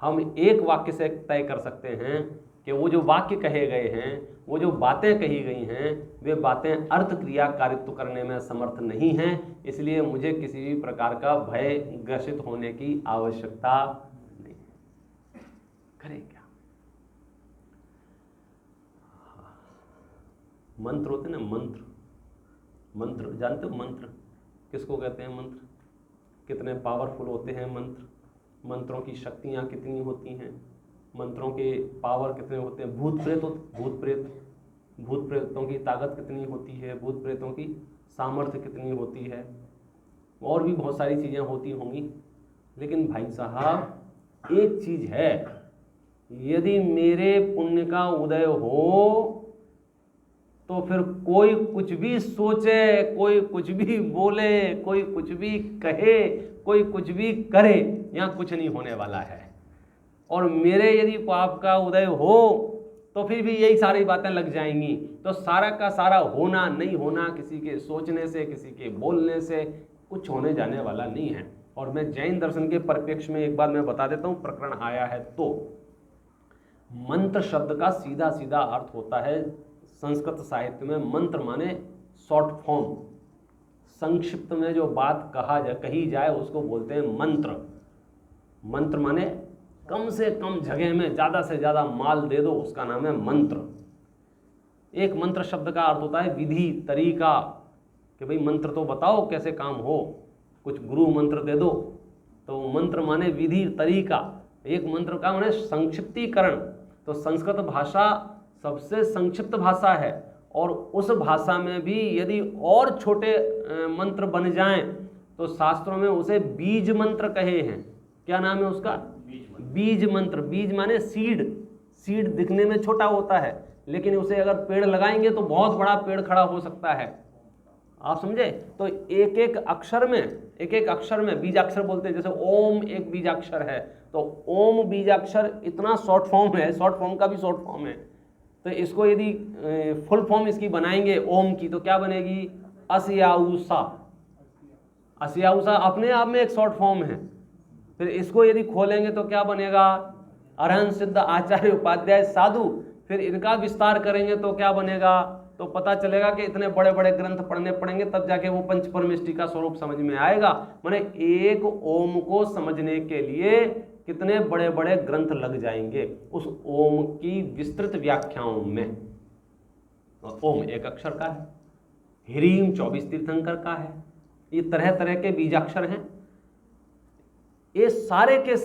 हम एक वाक्य से तय कर सकते हैं कि वो जो वाक्य कहे गए हैं, वो जो बातें कही गई हैं, वे बातें अर्थ क्रिया कारित्व करने में समर्थ नहीं हैं। इसलिए मुझे किसी भी प्रकार का भय ग्रसित होने की आवश्यकता नहीं। करें क्या? मंत्र होते ना, मंत्र, मंत्र जानते हो? मंत्र किसको कहते हैं? मंत्र कितने पावरफुल होते हैं मंत्र, मंत्रों की शक्तियाँ कितनी होती हैं, मंत्रों के पावर कितने होते हैं। भूत प्रेतों की ताकत कितनी होती है, भूत प्रेतों की सामर्थ्य कितनी होती है, और भी बहुत सारी चीज़ें होती होंगी। लेकिन भाई साहब एक चीज़ है, यदि मेरे पुण्य का उदय हो तो फिर कोई कुछ भी सोचे, कोई कुछ भी बोले, कोई कुछ भी कहे, कोई कुछ भी करे, यहाँ कुछ नहीं होने वाला है। और मेरे यदि पाप का उदय हो तो फिर भी यही सारी बातें लग जाएंगी। तो सारा का सारा होना नहीं होना किसी के सोचने से, किसी के बोलने से कुछ होने जाने वाला नहीं है। और मैं जैन दर्शन के परिप्रेक्ष्य में एक बात मैं बता देता हूँ, प्रकरण आया है तो मंत्र शब्द का सीधा सीधा अर्थ होता है संस्कृत साहित्य में, मंत्र माने शॉर्ट फॉर्म, संक्षिप्त में जो बात कही जाए उसको बोलते हैं मंत्र। मंत्र माने कम से कम जगह में ज़्यादा से ज़्यादा माल दे दो, उसका नाम है मंत्र। एक मंत्र शब्द का अर्थ होता है विधि, तरीका, कि भाई मंत्र तो बताओ कैसे काम हो, कुछ गुरु मंत्र दे दो। तो मंत्र माने विधि, तरीका। एक मंत्र का माने संक्षिप्तीकरण। तो संस्कृत भाषा सबसे संक्षिप्त भाषा है, और उस भाषा में भी यदि और छोटे मंत्र बन जाएं तो शास्त्रों में उसे बीज मंत्र कहे हैं। क्या नाम है उसका? बीज मंत्र। बीज माने सीड। सीड दिखने में छोटा होता है, लेकिन उसे अगर पेड़ लगाएंगे तो बहुत बड़ा पेड़ खड़ा हो सकता है। आप समझे? तो एक एक अक्षर में बीजाक्षर बोलते हैं। जैसे ओम एक बीजाक्षर है, तो ओम बीजाक्षर इतना शॉर्ट फॉर्म है, शॉर्ट फॉर्म का भी शॉर्ट फॉर्म है। तो इसको यदि फुल फॉर्म इसकी बनाएंगे ओम की, तो क्या बनेगी? अस्याउसा। अस्याउसा अपने आप में एक शॉर्ट फॉर्म है। फिर इसको यदि खोलेंगे तो क्या बनेगा? अरहंत सिद्ध आचार्य उपाध्याय साधु। फिर इनका विस्तार करेंगे तो क्या बनेगा? तो पता चलेगा कि इतने बड़े बड़े ग्रंथ पढ़ने पड़ेंगे, तब जाके वो पंच परमेष्टि का स्वरूप समझ में आएगा। माने एक ओम को समझने के लिए कितने बड़े बड़े ग्रंथ लग जाएंगे उस ओम की विस्तृत व्याख्याओं में। ओम एक अक्षर का है, ह्रीम 24 तीर्थंकर का है, ये तरह तरह के बीजाक्षर हैं। ये सारे के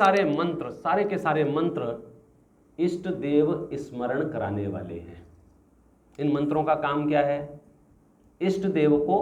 सारे मंत्र इष्ट देव स्मरण कराने वाले हैं। इन मंत्रों का काम क्या है? इष्ट देव को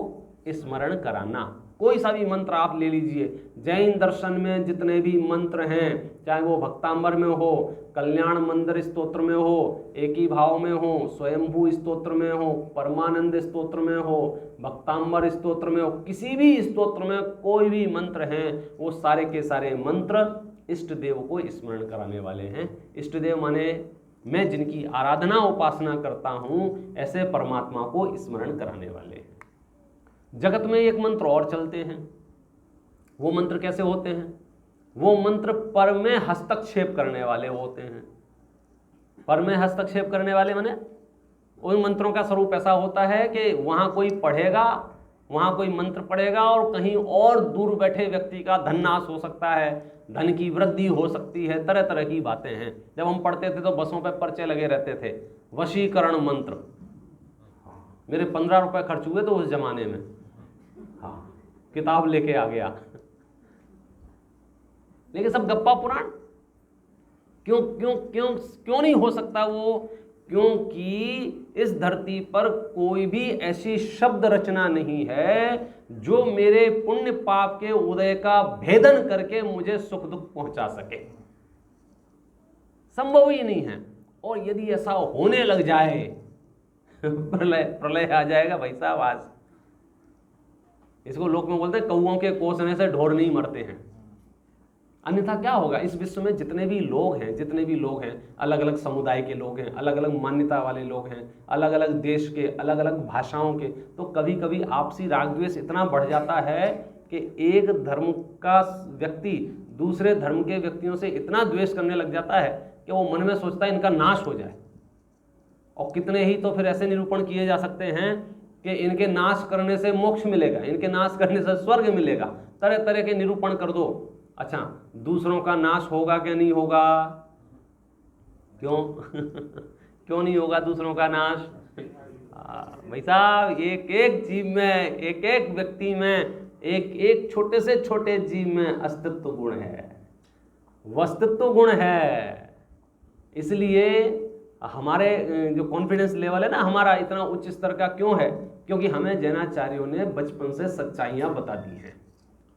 स्मरण कराना। कोई सा भी मंत्र आप ले लीजिए, जैन दर्शन में जितने भी मंत्र हैं, चाहे वो भक्तांबर में हो, कल्याण मंदिर स्तोत्र में हो, एकी भाव में हो, स्वयंभू स्तोत्र में हो, परमानंद स्तोत्र में हो, भक्तांबर स्तोत्र में हो, किसी भी स्तोत्र में कोई भी मंत्र हैं, वो सारे के सारे मंत्र इष्ट देव को स्मरण कराने वाले हैं। इष्ट देव माने मैं जिनकी आराधना उपासना करता हूं, ऐसे परमात्मा को स्मरण कराने वाले हैं। जगत में एक मंत्र और चलते हैं। वो मंत्र कैसे होते हैं? वो मंत्र पर में हस्तक्षेप करने वाले होते हैं। पर में हस्तक्षेप करने वाले माने उन मंत्रों का स्वरूप ऐसा होता है कि वहां कोई पढ़ेगा, वहां कोई मंत्र पढ़ेगा और कहीं और दूर बैठे व्यक्ति का धन नाश हो सकता है, धन की वृद्धि हो सकती है, तरह तरह की बातें हैं। जब हम पढ़ते थे तो बसों पे पर्चे लगे रहते थे, वशीकरण मंत्र। मेरे 15 रुपए खर्च हुए तो उस जमाने में, हाँ, किताब लेके आ गया। लेकिन सब गप्पा पुराण। क्यों क्यों क्यों क्यों नहीं हो सकता वो? क्योंकि इस धरती पर कोई भी ऐसी शब्द रचना नहीं है जो मेरे पुण्य पाप के उदय का भेदन करके मुझे सुख दुख पहुंचा सके। संभव ही नहीं है। और यदि ऐसा होने लग जाए प्रलय आ जाएगा भाई साहब। आज इसको लोक में बोलते हैं कौओं के कोसने से ढोर नहीं मरते हैं। अन्यथा क्या होगा? इस विश्व में जितने भी लोग हैं, अलग अलग समुदाय के लोग हैं, अलग अलग मान्यता वाले लोग हैं, अलग अलग देश के, अलग अलग भाषाओं के, तो कभी कभी आपसी राग द्वेष इतना बढ़ जाता है कि एक धर्म का व्यक्ति दूसरे धर्म के व्यक्तियों से इतना द्वेष करने लग जाता है कि वो मन में सोचता है इनका नाश हो जाए। और कितने ही तो फिर ऐसे निरूपण किए जा सकते हैं कि इनके नाश करने से मोक्ष मिलेगा, इनके नाश करने से स्वर्ग मिलेगा, तरह तरह के निरूपण कर दो। अच्छा, दूसरों का नाश होगा क्या नहीं होगा? क्यों क्यों नहीं होगा दूसरों का नाश? भाई साहब, एक एक जीव में, एक एक व्यक्ति में, एक एक छोटे से छोटे जीव में अस्तित्व गुण है, वस्तित्व गुण है। इसलिए हमारे जो कॉन्फिडेंस लेवल है ना हमारा इतना उच्च स्तर का क्यों है? क्योंकि हमें जैनाचार्यों ने बचपन से सच्चाइयाँ बता दी हैं।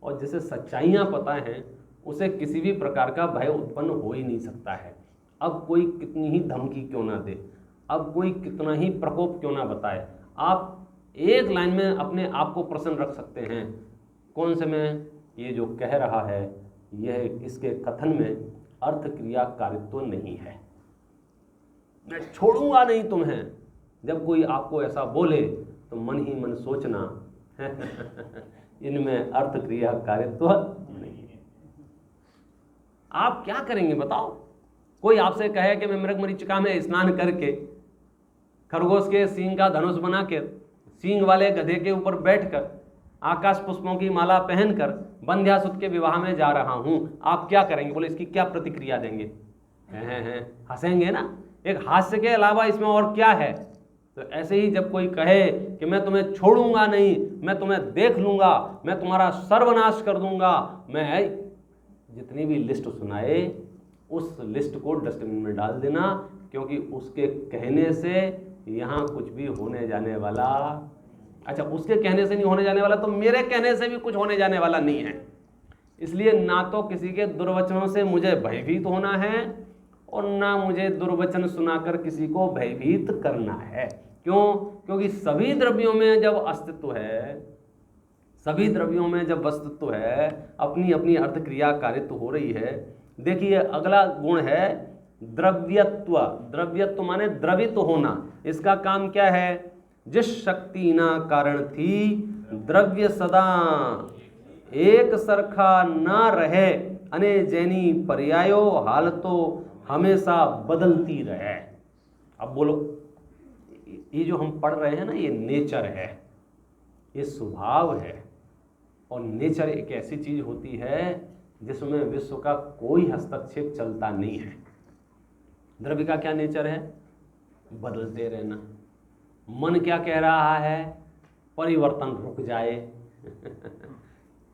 और जिसे सच्चाइयाँ पता हैं उसे किसी भी प्रकार का भय उत्पन्न हो ही नहीं सकता है। अब कोई कितनी ही धमकी क्यों ना दे, अब कोई कितना ही प्रकोप क्यों ना बताए, आप एक लाइन में अपने आप को प्रसन्न रख सकते हैं। कौन से में ये जो कह रहा है यह इसके कथन में अर्थ क्रिया कारित्व नहीं है। मैं छोड़ूंगा नहीं तुम्हें। जब कोई आपको ऐसा बोले तो मन ही मन सोचना इनमें अर्थ क्रिया कारित्व नहीं है। आप क्या करेंगे बताओ? कोई आपसे कहे कि मैं मृग मरीचिका में स्नान करके खरगोश के सींग का धनुष बनाकर सींग वाले गधे के ऊपर बैठकर आकाश पुष्पों की माला पहनकर बंध्यासुत के विवाह में जा रहा हूं, आप क्या करेंगे? बोले इसकी क्या प्रतिक्रिया देंगे? हंसेंगे ना। एक हास्य के अलावा इसमें और क्या है? तो ऐसे ही जब कोई कहे कि मैं तुम्हें छोड़ूंगा नहीं, मैं तुम्हें देख लूंगा, मैं तुम्हारा सर्वनाश कर दूंगा, मैं जितनी भी लिस्ट सुनाए उस लिस्ट को डस्टबिन में डाल देना, क्योंकि उसके कहने से यहाँ कुछ भी होने जाने वाला, अच्छा उसके कहने से नहीं होने जाने वाला तो मेरे कहने से भी कुछ होने जाने वाला नहीं है। इसलिए ना तो किसी के दुर्वचनों से मुझे भयभीत होना है और ना मुझे दुर्वचन सुनाकर किसी को भयभीत करना है। क्यों? क्योंकि सभी द्रव्यों में जब अस्तित्व है, सभी द्रव्यों में जब अस्तित्व है, अपनी अपनी अर्थ क्रिया कारित्व हो रही है। देखिए अगला गुण है द्रव्यत्व। द्रव्यत्व माने द्रवित होना। इसका काम क्या है? जिस शक्ति ना कारण थी द्रव्य सदा एक सरखा ना रहे, अने जैनी पर्यायो हालतो हमेशा बदलती रहे। अब बोलो, ये जो हम पढ़ रहे हैं ना, ये नेचर है, ये स्वभाव है। और नेचर एक ऐसी चीज होती है जिसमें विश्व का कोई हस्तक्षेप चलता नहीं है। द्रव्य का क्या नेचर है? बदलते रहना। मन क्या कह रहा है? परिवर्तन रुक जाए।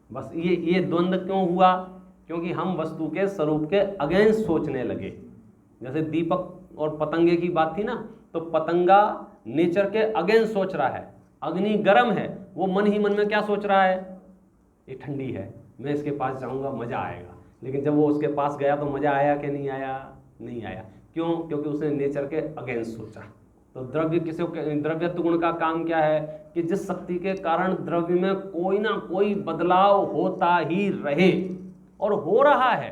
बस ये द्वंद्व क्यों हुआ? क्योंकि हम वस्तु के स्वरूप के अगेंस्ट सोचने लगे। जैसे दीपक और पतंगे की बात थी ना, तो पतंगा नेचर के अगेंस्ट सोच रहा है। अग्नि गर्म है, वो मन ही मन में क्या सोच रहा है? ये ठंडी है, मैं इसके पास जाऊंगा मजा आएगा। लेकिन जब वो उसके पास गया तो मजा आया कि नहीं आया? नहीं आया। क्यों? क्योंकि उसने नेचर के अगेंस्ट सोचा। तो द्रव्य द्रव्यत्व गुण का काम क्या है? कि जिस शक्ति के कारण द्रव्य में कोई ना कोई बदलाव होता ही रहे, और हो रहा है।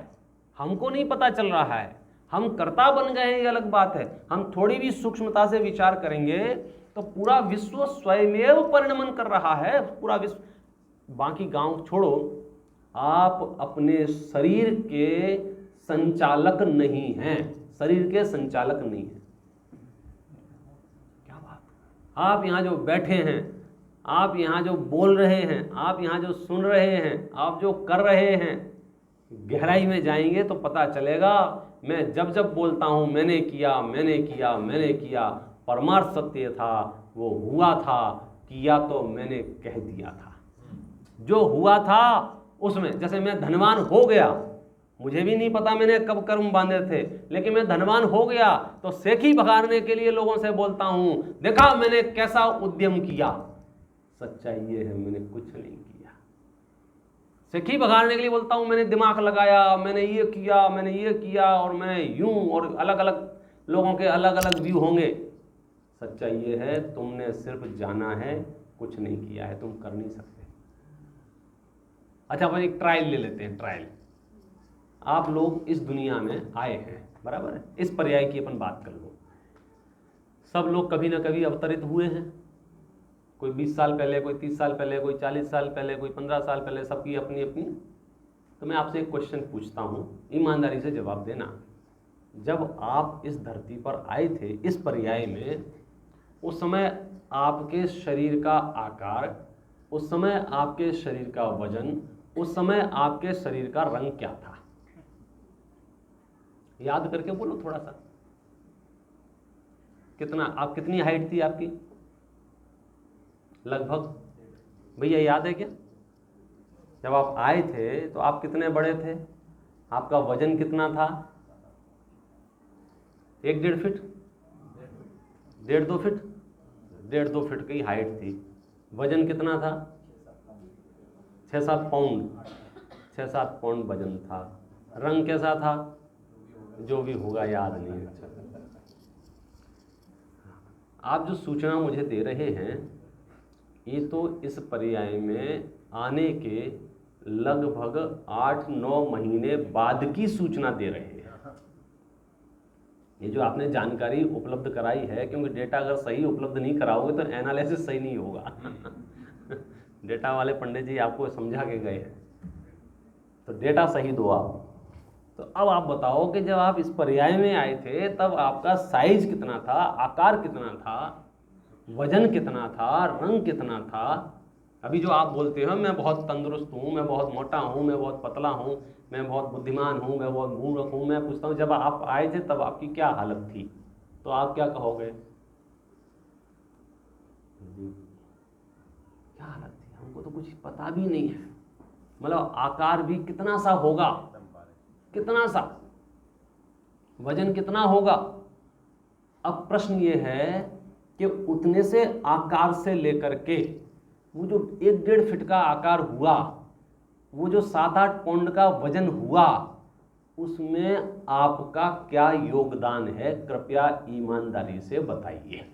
हमको नहीं पता चल रहा है, हम कर्ता बन गए हैं, ये अलग बात है। हम थोड़ी भी सूक्ष्मता से विचार करेंगे तो पूरा विश्व स्वयमेव परिणमन कर रहा है, पूरा विश्व। बाकी गांव छोड़ो, आप अपने शरीर के संचालक नहीं हैं, शरीर के संचालक नहीं हैं। क्या बात, आप यहाँ जो बैठे हैं, आप यहाँ जो बोल रहे हैं, आप यहाँ जो सुन रहे हैं, आप जो कर रहे हैं, गहराई में जाएंगे तो पता चलेगा। मैं जब जब बोलता हूँ मैंने किया, मैंने किया, मैंने किया, परमार्थ सत्य था, वो हुआ था, किया तो मैंने कह दिया था। जो हुआ था उसमें, जैसे मैं धनवान हो गया, मुझे भी नहीं पता मैंने कब कर्म बांधे थे, लेकिन मैं धनवान हो गया तो सेखी बघारने के लिए लोगों से बोलता हूं, देखा मैंने कैसा उद्यम किया। सच्चाई ये है, मैंने कुछ नहीं किया। सेखी बघारने के लिए बोलता हूं, मैंने दिमाग लगाया, मैंने ये किया, मैंने ये किया, और मैं यूं, और अलग अलग लोगों के अलग अलग व्यू होंगे। सच्चाई ये है, तुमने सिर्फ जाना है, कुछ नहीं किया है, तुम कर नहीं सकते। अच्छा, अपन एक ट्रायल ले लेते हैं। ट्रायल, आप लोग इस दुनिया में आए हैं, बराबर है, इस पर्याय की अपन बात कर लो। सब लोग कभी ना कभी अवतरित हुए हैं, कोई 20 साल पहले, कोई 30 साल पहले, कोई 40 साल पहले, कोई 15 साल पहले, सबकी अपनी अपनी। तो मैं आपसे एक क्वेश्चन पूछता हूँ, ईमानदारी से जवाब देना। जब आप इस धरती पर आए थे इस पर्याय में, उस समय आपके शरीर का आकार, उस समय आपके शरीर का वजन, उस समय आपके शरीर का रंग क्या था? याद करके बोलो थोड़ा सा। कितना, आप कितनी हाइट थी आपकी लगभग? भैया याद है क्या? जब आप आए थे तो आप कितने बड़े थे? आपका वजन कितना था? 1-1.5 फीट, 1.5-2 फीट, 1.5-2 फीट की हाइट थी। वजन कितना था? 6-7 पाउंड, 6-7 पाउंड वजन था। रंग कैसा था? जो भी होगा, याद नहीं। अच्छा, आप जो सूचना मुझे दे रहे हैं, ये तो इस पर्याय में आने के लगभग 8-9 महीने बाद की सूचना दे रहे हैं। ये जो आपने जानकारी उपलब्ध कराई है, क्योंकि डेटा अगर सही उपलब्ध नहीं कराओगे तो एनालिसिस सही नहीं होगा। डेटा वाले पंडित जी आपको समझा के गए हैं, तो डेटा सही दो आप। तो अब आप बताओ कि जब आप इस पर्याय में आए थे तब आपका साइज कितना था, आकार कितना था, वजन कितना था, रंग कितना था? अभी जो आप बोलते हो मैं बहुत तंदुरुस्त हूँ, मैं बहुत मोटा हूँ, मैं बहुत पतला हूँ, मैं बहुत बुद्धिमान हूँ, मैं बहुत मूर्ख हूँ, मैं पूछता हूँ जब आप आए थे तब आपकी क्या हालत थी, तो आप क्या कहोगे? क्या हालत थी, हमको तो कुछ पता भी नहीं है। मतलब आकार भी कितना सा होगा, कितना सा, वजन कितना होगा? अब प्रश्न ये है कि उतने से आकार से लेकर के वो जो 1-1.5 फीट का आकार हुआ, वो जो 7-8 पाउंड का वजन हुआ, उसमें आपका क्या योगदान है? कृपया ईमानदारी से बताइए।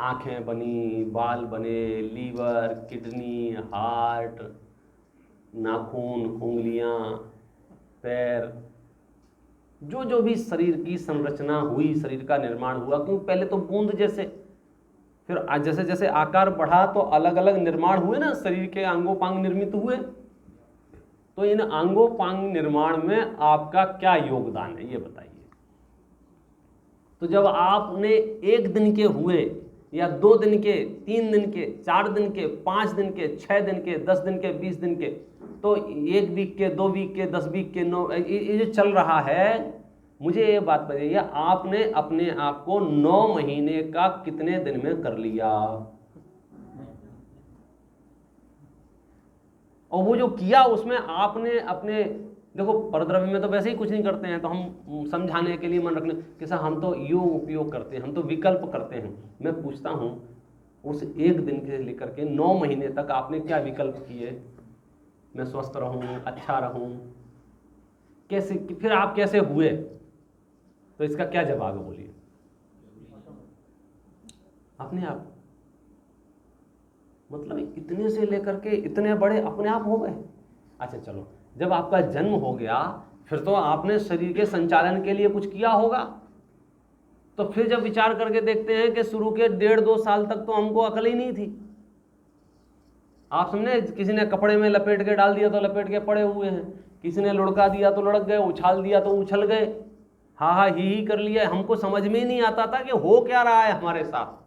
आंखें बनी, बाल बने, लीवर, किडनी, हार्ट, नाखून, उंगलियां, पैर, जो जो भी शरीर की संरचना हुई, शरीर का निर्माण हुआ। क्योंकि पहले तो बूंद जैसे, फिर जैसे जैसे आकार बढ़ा तो अलग अलग निर्माण हुए ना, शरीर के अंगोपांग निर्मित हुए। तो इन अंगोपांग निर्माण में आपका क्या योगदान है, ये बताइए। तो जब आपने 1 दिन के हुए, या 2 दिन के, 3 दिन के, 4 दिन के, 5 दिन के, 6 दिन के, 10 दिन के, 20 दिन के, तो 1 वीक के, 2 वीक के, 10 वीक के, 9, ये जो चल रहा है, मुझे ये बात बताइए, आपने अपने आप को 9 महीने का कितने दिन में कर लिया? और वो जो किया उसमें आपने अपने, देखो परद्रव्य में तो वैसे ही कुछ नहीं करते हैं, तो हम समझाने के लिए मन रखने कि सर हम तो यो उपयोग करते हैं, हम तो विकल्प करते हैं। मैं पूछता हूँ उस 1 दिन के लेकर के 9 महीने तक आपने क्या विकल्प किए? मैं स्वस्थ रहूँ, अच्छा रहूँ, कैसे, फिर आप कैसे हुए? तो इसका क्या जवाब है, बोलिए अपने आप। मतलब इतने से लेकर के इतने बड़े अपने आप हो गए। अच्छा चलो, जब आपका जन्म हो गया फिर तो आपने शरीर के संचालन के लिए कुछ किया होगा। तो फिर जब विचार करके देखते हैं कि शुरू के 1.5-2 साल तक तो हमको अकल ही नहीं थी। आप समझे, किसी ने कपड़े में लपेट के डाल दिया तो लपेट के पड़े हुए हैं, किसी ने लुढ़का दिया तो लुढ़क गए, उछाल दिया तो उछल गए, हा ही कर लिया। हमको समझ में ही नहीं आता था कि हो क्या रहा है हमारे साथ।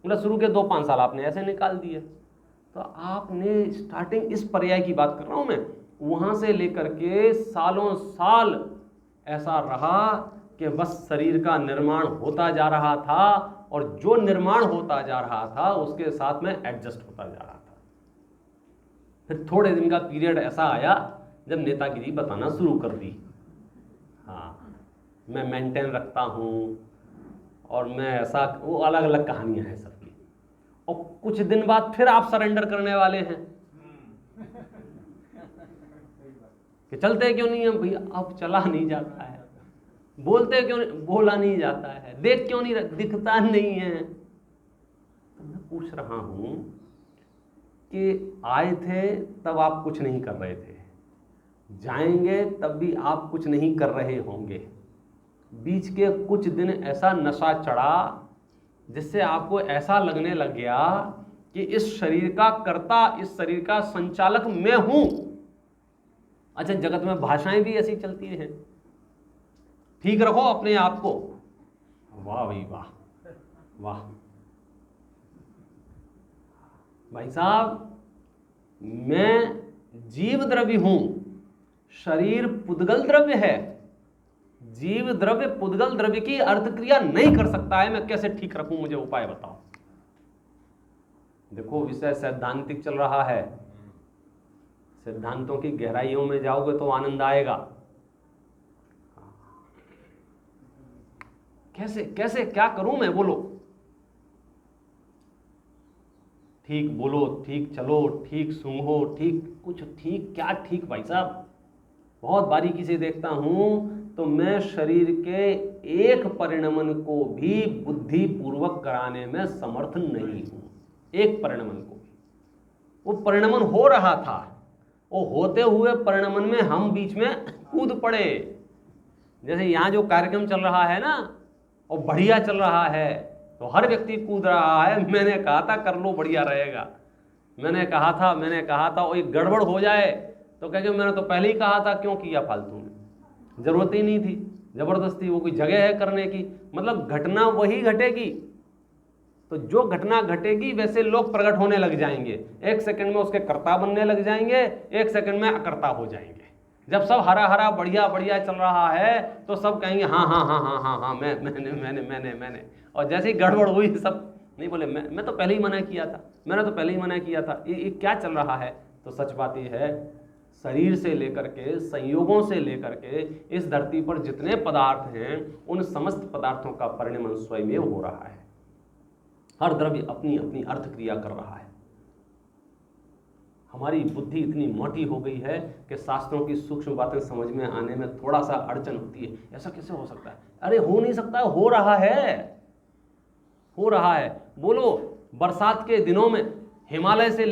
मतलब शुरू के 2-5 साल आपने ऐसे निकाल दिए। तो आपने स्टार्टिंग, इस पर्याय की बात कर रहा हूं मैं, वहां से लेकर के सालों साल ऐसा रहा कि बस शरीर का निर्माण होता जा रहा था, और जो निर्माण होता जा रहा था उसके साथ में एडजस्ट होता जा रहा था। फिर थोड़े दिन का पीरियड ऐसा आया जब नेतागिरी बताना शुरू कर दी। हाँ, मैं मेंटेन रखता हूँ और मैं ऐसा, वो अलग अलग कहानियां हैं सबकी। और कुछ दिन बाद फिर आप सरेंडर करने वाले हैं कि चलते क्यों नहीं है भैया, अब चला नहीं जाता है, बोलते क्यों नहीं, बोला नहीं जाता है, देख क्यों नहीं, दिखता नहीं है। तो मैं पूछ रहा हूं कि आए थे तब आप कुछ नहीं कर रहे थे, जाएंगे तब भी आप कुछ नहीं कर रहे होंगे। बीच के कुछ दिन ऐसा नशा चढ़ा जिससे आपको ऐसा लगने लग गया कि इस शरीर का कर्ता, इस शरीर का संचालक मैं हूं। अच्छा, जगत में भाषाएं भी ऐसी चलती हैं, ठीक रखो अपने आप को। वाह भाई वाह, वाह भाई साहब, मैं जीव द्रव्य हूं, शरीर पुद्गल द्रव्य है। जीव द्रव्य पुद्गल द्रव्य की अर्थक्रिया नहीं कर सकता है, मैं कैसे ठीक रखूं, मुझे उपाय बताओ। देखो, विषय सैद्धांतिक चल रहा है, सिद्धांतों की गहराइयों में जाओगे तो आनंद आएगा। कैसे कैसे क्या करूं मैं, बोलो, ठीक बोलो, ठीक चलो, ठीक सूंघो, ठीक कुछ, ठीक क्या ठीक भाई साहब, बहुत बारीकी से देखता हूं तो मैं शरीर के एक परिणमन को भी बुद्धि पूर्वक कराने में समर्थ नहीं हूं। एक परिणमन को भी, वो परिणमन हो रहा था, वो होते हुए परिणमन में हम बीच में कूद पड़े। जैसे यहाँ जो कार्यक्रम चल रहा है ना, और बढ़िया चल रहा है, तो हर व्यक्ति कूद रहा है। मैंने कहा था कर लो, बढ़िया रहेगा। मैंने कहा था वो एक गड़बड़ हो जाए तो कह के मैंने तो पहले ही कहा था, क्यों किया फालतू में, जरूरत ही नहीं थी, जबरदस्ती, वो कोई जगह है करने की। मतलब घटना वही घटेगी, तो जो घटना घटेगी वैसे लोग प्रकट होने लग जाएंगे, 1 सेकंड में उसके कर्ता बनने लग जाएंगे, 1 सेकंड में अकर्ता हो जाएंगे। जब सब हरा हरा बढ़िया बढ़िया चल रहा है तो सब कहेंगे हाँ हाँ हाँ हाँ हाँ हाँ, मैंने। और जैसे ही गड़बड़ हुई सब नहीं बोले, मैं तो पहले ही मना किया था, मैंने तो पहले ही मना किया था। ये क्या चल रहा है? तो सच बात ये है, शरीर से लेकर के, संयोगों से लेकर के इस धरती पर जितने पदार्थ हैं, उन समस्त पदार्थों का परिणमन स्वयं हो रहा है। हर द्रव्य अपनी अपनी अर्थ क्रिया कर रहा है। हमारी बुद्धि इतनी मोटी हो गई है कि शास्त्रों की सूक्ष्म बातें समझ में आने में थोड़ा सा अड़चन होती है। ऐसा कैसे हो सकता है? अरे हो नहीं सकता, हो रहा है, हो रहा है। बोलो, बरसात के दिनों में हिमालय से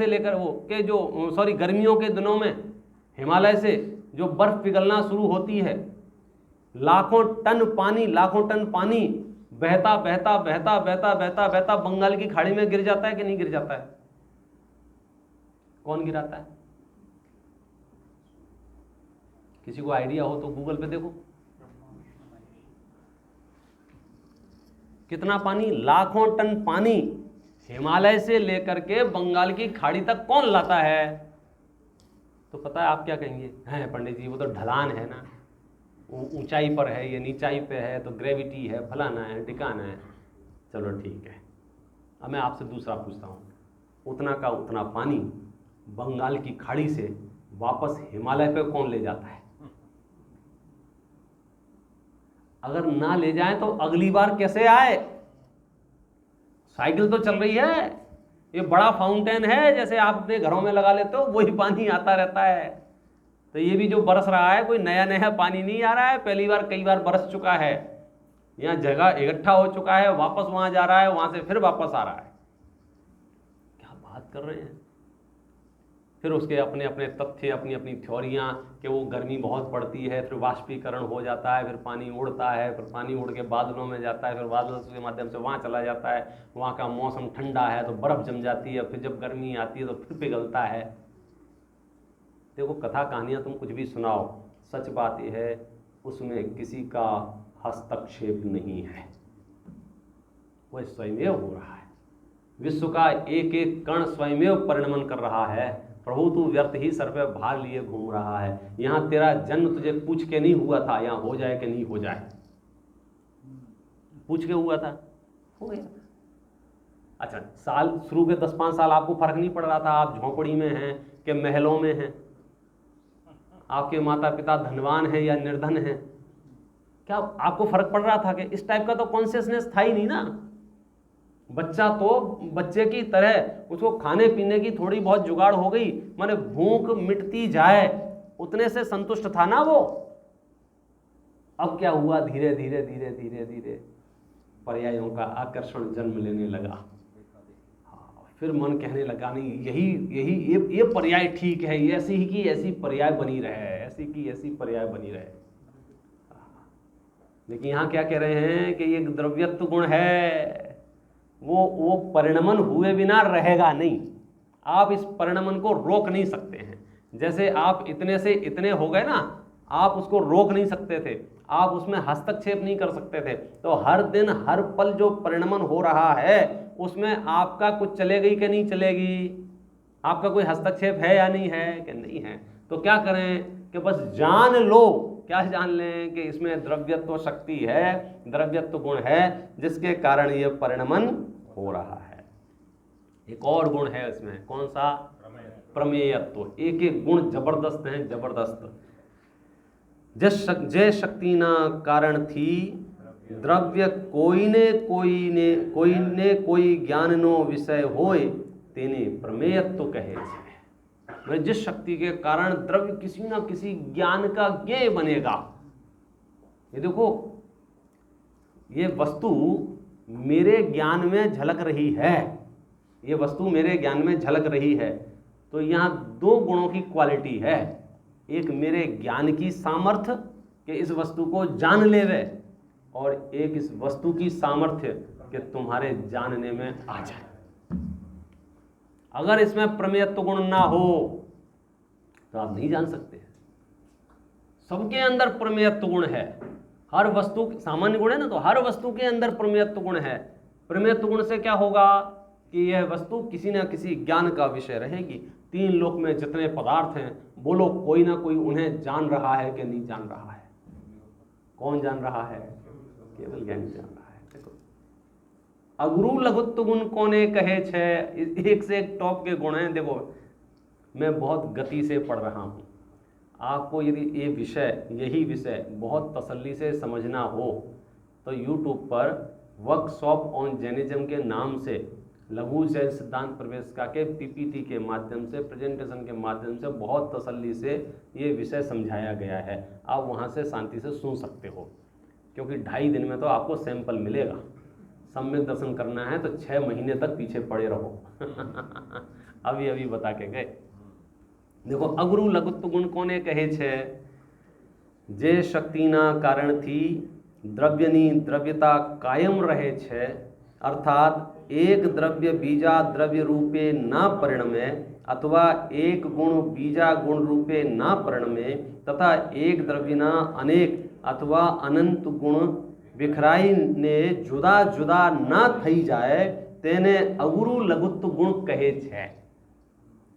लेकर वो के जो सॉरी गर्मियों के दिनों में हिमालय से जो बर्फ पिघलना शुरू होती है, लाखों टन पानी बहता बहता बहता बहता बहता बहता बंगाल की खाड़ी में गिर जाता है कि नहीं गिर जाता है? कौन गिराता है? किसी को आइडिया हो तो गूगल पे देखो, कितना पानी, लाखों टन पानी हिमालय से लेकर के बंगाल की खाड़ी तक कौन लाता है? तो पता है आप क्या कहेंगे? हैं पंडित जी, वो तो ढलान है ना, वो ऊंचाई पर है, ये नीचाई पे है, तो ग्रेविटी है, फलाना है, टिकाना है। चलो ठीक है, अब मैं आपसे दूसरा पूछता हूँ, उतना का उतना पानी बंगाल की खाड़ी से वापस हिमालय पे कौन ले जाता है? अगर ना ले जाए तो अगली बार कैसे आए? साइकिल तो चल रही है, ये बड़ा फाउंटेन है, जैसे आप अपने घरों में लगा लेते हो, वही पानी आता रहता है। तो ये भी जो बरस रहा है, कोई नया नया पानी नहीं आ रहा है, पहली बार कई बार बरस चुका है, यहाँ जगह इकट्ठा हो चुका है, वापस वहां जा रहा है, वहां से फिर वापस आ रहा है। क्या बात कर रहे हैं? फिर उसके अपने अपने तथ्य, अपनी अपनी थ्योरियाँ कि वो गर्मी बहुत पड़ती है, फिर वाष्पीकरण हो जाता है, फिर पानी उड़ता है, फिर पानी उड़ के बादलों में जाता है, फिर बादलों के माध्यम से वहाँ चला जाता है, वहाँ का मौसम ठंडा है तो बर्फ़ जम जाती है, फिर जब गर्मी आती है तो फिर पिघलता है। देखो कथा कहानियाँ तुम कुछ भी सुनाओ, सच बात यह है उसमें किसी का हस्तक्षेप नहीं है, वह स्वयमेव हो रहा है। विश्व का एक एक कण स्वयमेव परिणमन कर रहा है। प्रभु तू व्यर्थ ही सर पे भार लिए घूम रहा है। यहाँ तेरा जन्म तुझे पूछ के नहीं हुआ था, यहाँ हो जाए कि नहीं हो जाए, पूछ के हुआ था, हो गया। अच्छा, साल शुरू के 10-5 साल आपको फर्क नहीं पड़ रहा था, आप झोंपड़ी में हैं कि महलों में हैं, आपके माता पिता धनवान हैं या निर्धन हैं, क्या आपको फर्क पड़ रहा था? कि इस टाइप का तो कॉन्शियसनेस था ही नहीं ना। बच्चा तो बच्चे की तरह, उसको खाने पीने की थोड़ी बहुत जुगाड़ हो गई, माने भूख मिटती जाए उतने से संतुष्ट था ना वो। अब क्या हुआ, धीरे धीरे धीरे धीरे धीरे पर्यायों का आकर्षण जन्म लेने लगा। फिर मन कहने लगा नहीं, यही ये पर्याय ठीक है, ये ऐसी ही की ऐसी पर्याय बनी रहे, ऐसी की ऐसी पर्याय बनी रहे। लेकिन यहाँ क्या कह रहे हैं कि ये द्रव्यत्व गुण है, वो परिणमन हुए बिना रहेगा नहीं। आप इस परिणमन को रोक नहीं सकते हैं। जैसे आप इतने से इतने हो गए ना, आप उसको रोक नहीं सकते थे, आप उसमें हस्तक्षेप नहीं कर सकते थे। तो हर दिन हर पल जो परिणमन हो रहा है उसमें आपका कुछ चलेगी कि नहीं चलेगी? आपका कोई हस्तक्षेप है या नहीं है? कि नहीं है। तो क्या करें कि बस जान लो, क्या जान लें कि इसमें द्रव्यत्व शक्ति है, द्रव्यत्व गुण है, जिसके कारण ये परिणमन हो रहा है। एक और गुण है इसमें, कौन सा? प्रमेयत्व। एक एक गुण जबरदस्त है, जबरदस्त। जय शक्ति ना कारण थी द्रव्य कोई ने कोई ज्ञान नो विषय होय तेने प्रमेयत्व कहे छे। जिस शक्ति के कारण द्रव्य किसी ना किसी ज्ञान का ज्ञेय बनेगा। ये देखो, ये वस्तु मेरे ज्ञान में झलक रही है, ये वस्तु मेरे ज्ञान में झलक रही है, तो यहाँ दो गुणों की क्वालिटी है। एक मेरे ज्ञान की सामर्थ्य कि इस वस्तु को जान लेवे, और एक इस वस्तु की सामर्थ्य कि तुम्हारे जानने में आ जाए। अगर इसमें प्रमेयत्व गुण ना हो तो आप नहीं जान सकते। सबके अंदर प्रमेयत्व गुण है, हर वस्तु, सामान्य गुण है ना, तो हर वस्तु के अंदर प्रमेयत्व गुण है। प्रमेयत्व गुण से क्या होगा कि यह वस्तु किसी ना किसी ज्ञान का विषय रहेगी। तीन लोक में जितने पदार्थ हैं, बोलो कोई ना कोई उन्हें जान रहा है कि नहीं जान रहा है? कौन जान रहा है? केवल ज्ञानी जान रहा है। देखो, अगुरु लघुत्व गुण कोने कहे छे, एक से एक टॉप के गुण हैं। देखो, मैं बहुत गति से पढ़ रहा हूँ, आपको यदि ये विषय, यही विषय बहुत तसल्ली से समझना हो तो यूट्यूब पर वर्कशॉप ऑन जैनिज्म के नाम से लघु जैन सिद्धांत प्रवेशिका के पीपीटी के माध्यम से, प्रेजेंटेशन के माध्यम से बहुत तसल्ली से ये विषय समझाया गया है। आप वहाँ से शांति से सुन सकते हो, क्योंकि 2.5 दिन में तो आपको सैंपल मिलेगा। सम्यक दर्शन करना है तो 6 महीने तक पीछे पड़े रहो। अभी अभी बता के गए। देखो, अगुरु लघुत्व गुण कोने कहे छे, जे शक्तिना कारण थी द्रव्यनी द्रव्यता कायम रहे छे, अर्थात एक द्रव्य बीजा द्रव्य रूपे ना परिणमे, अथवा एक गुण बीजा गुण रूपे ना परिणमे, तथा एक द्रव्यना अनेक अथवा अनंत गुण बिखराई ने जुदा जुदा ना थई जाए, तेने अगुरु लघुत्व गुण कहे छे।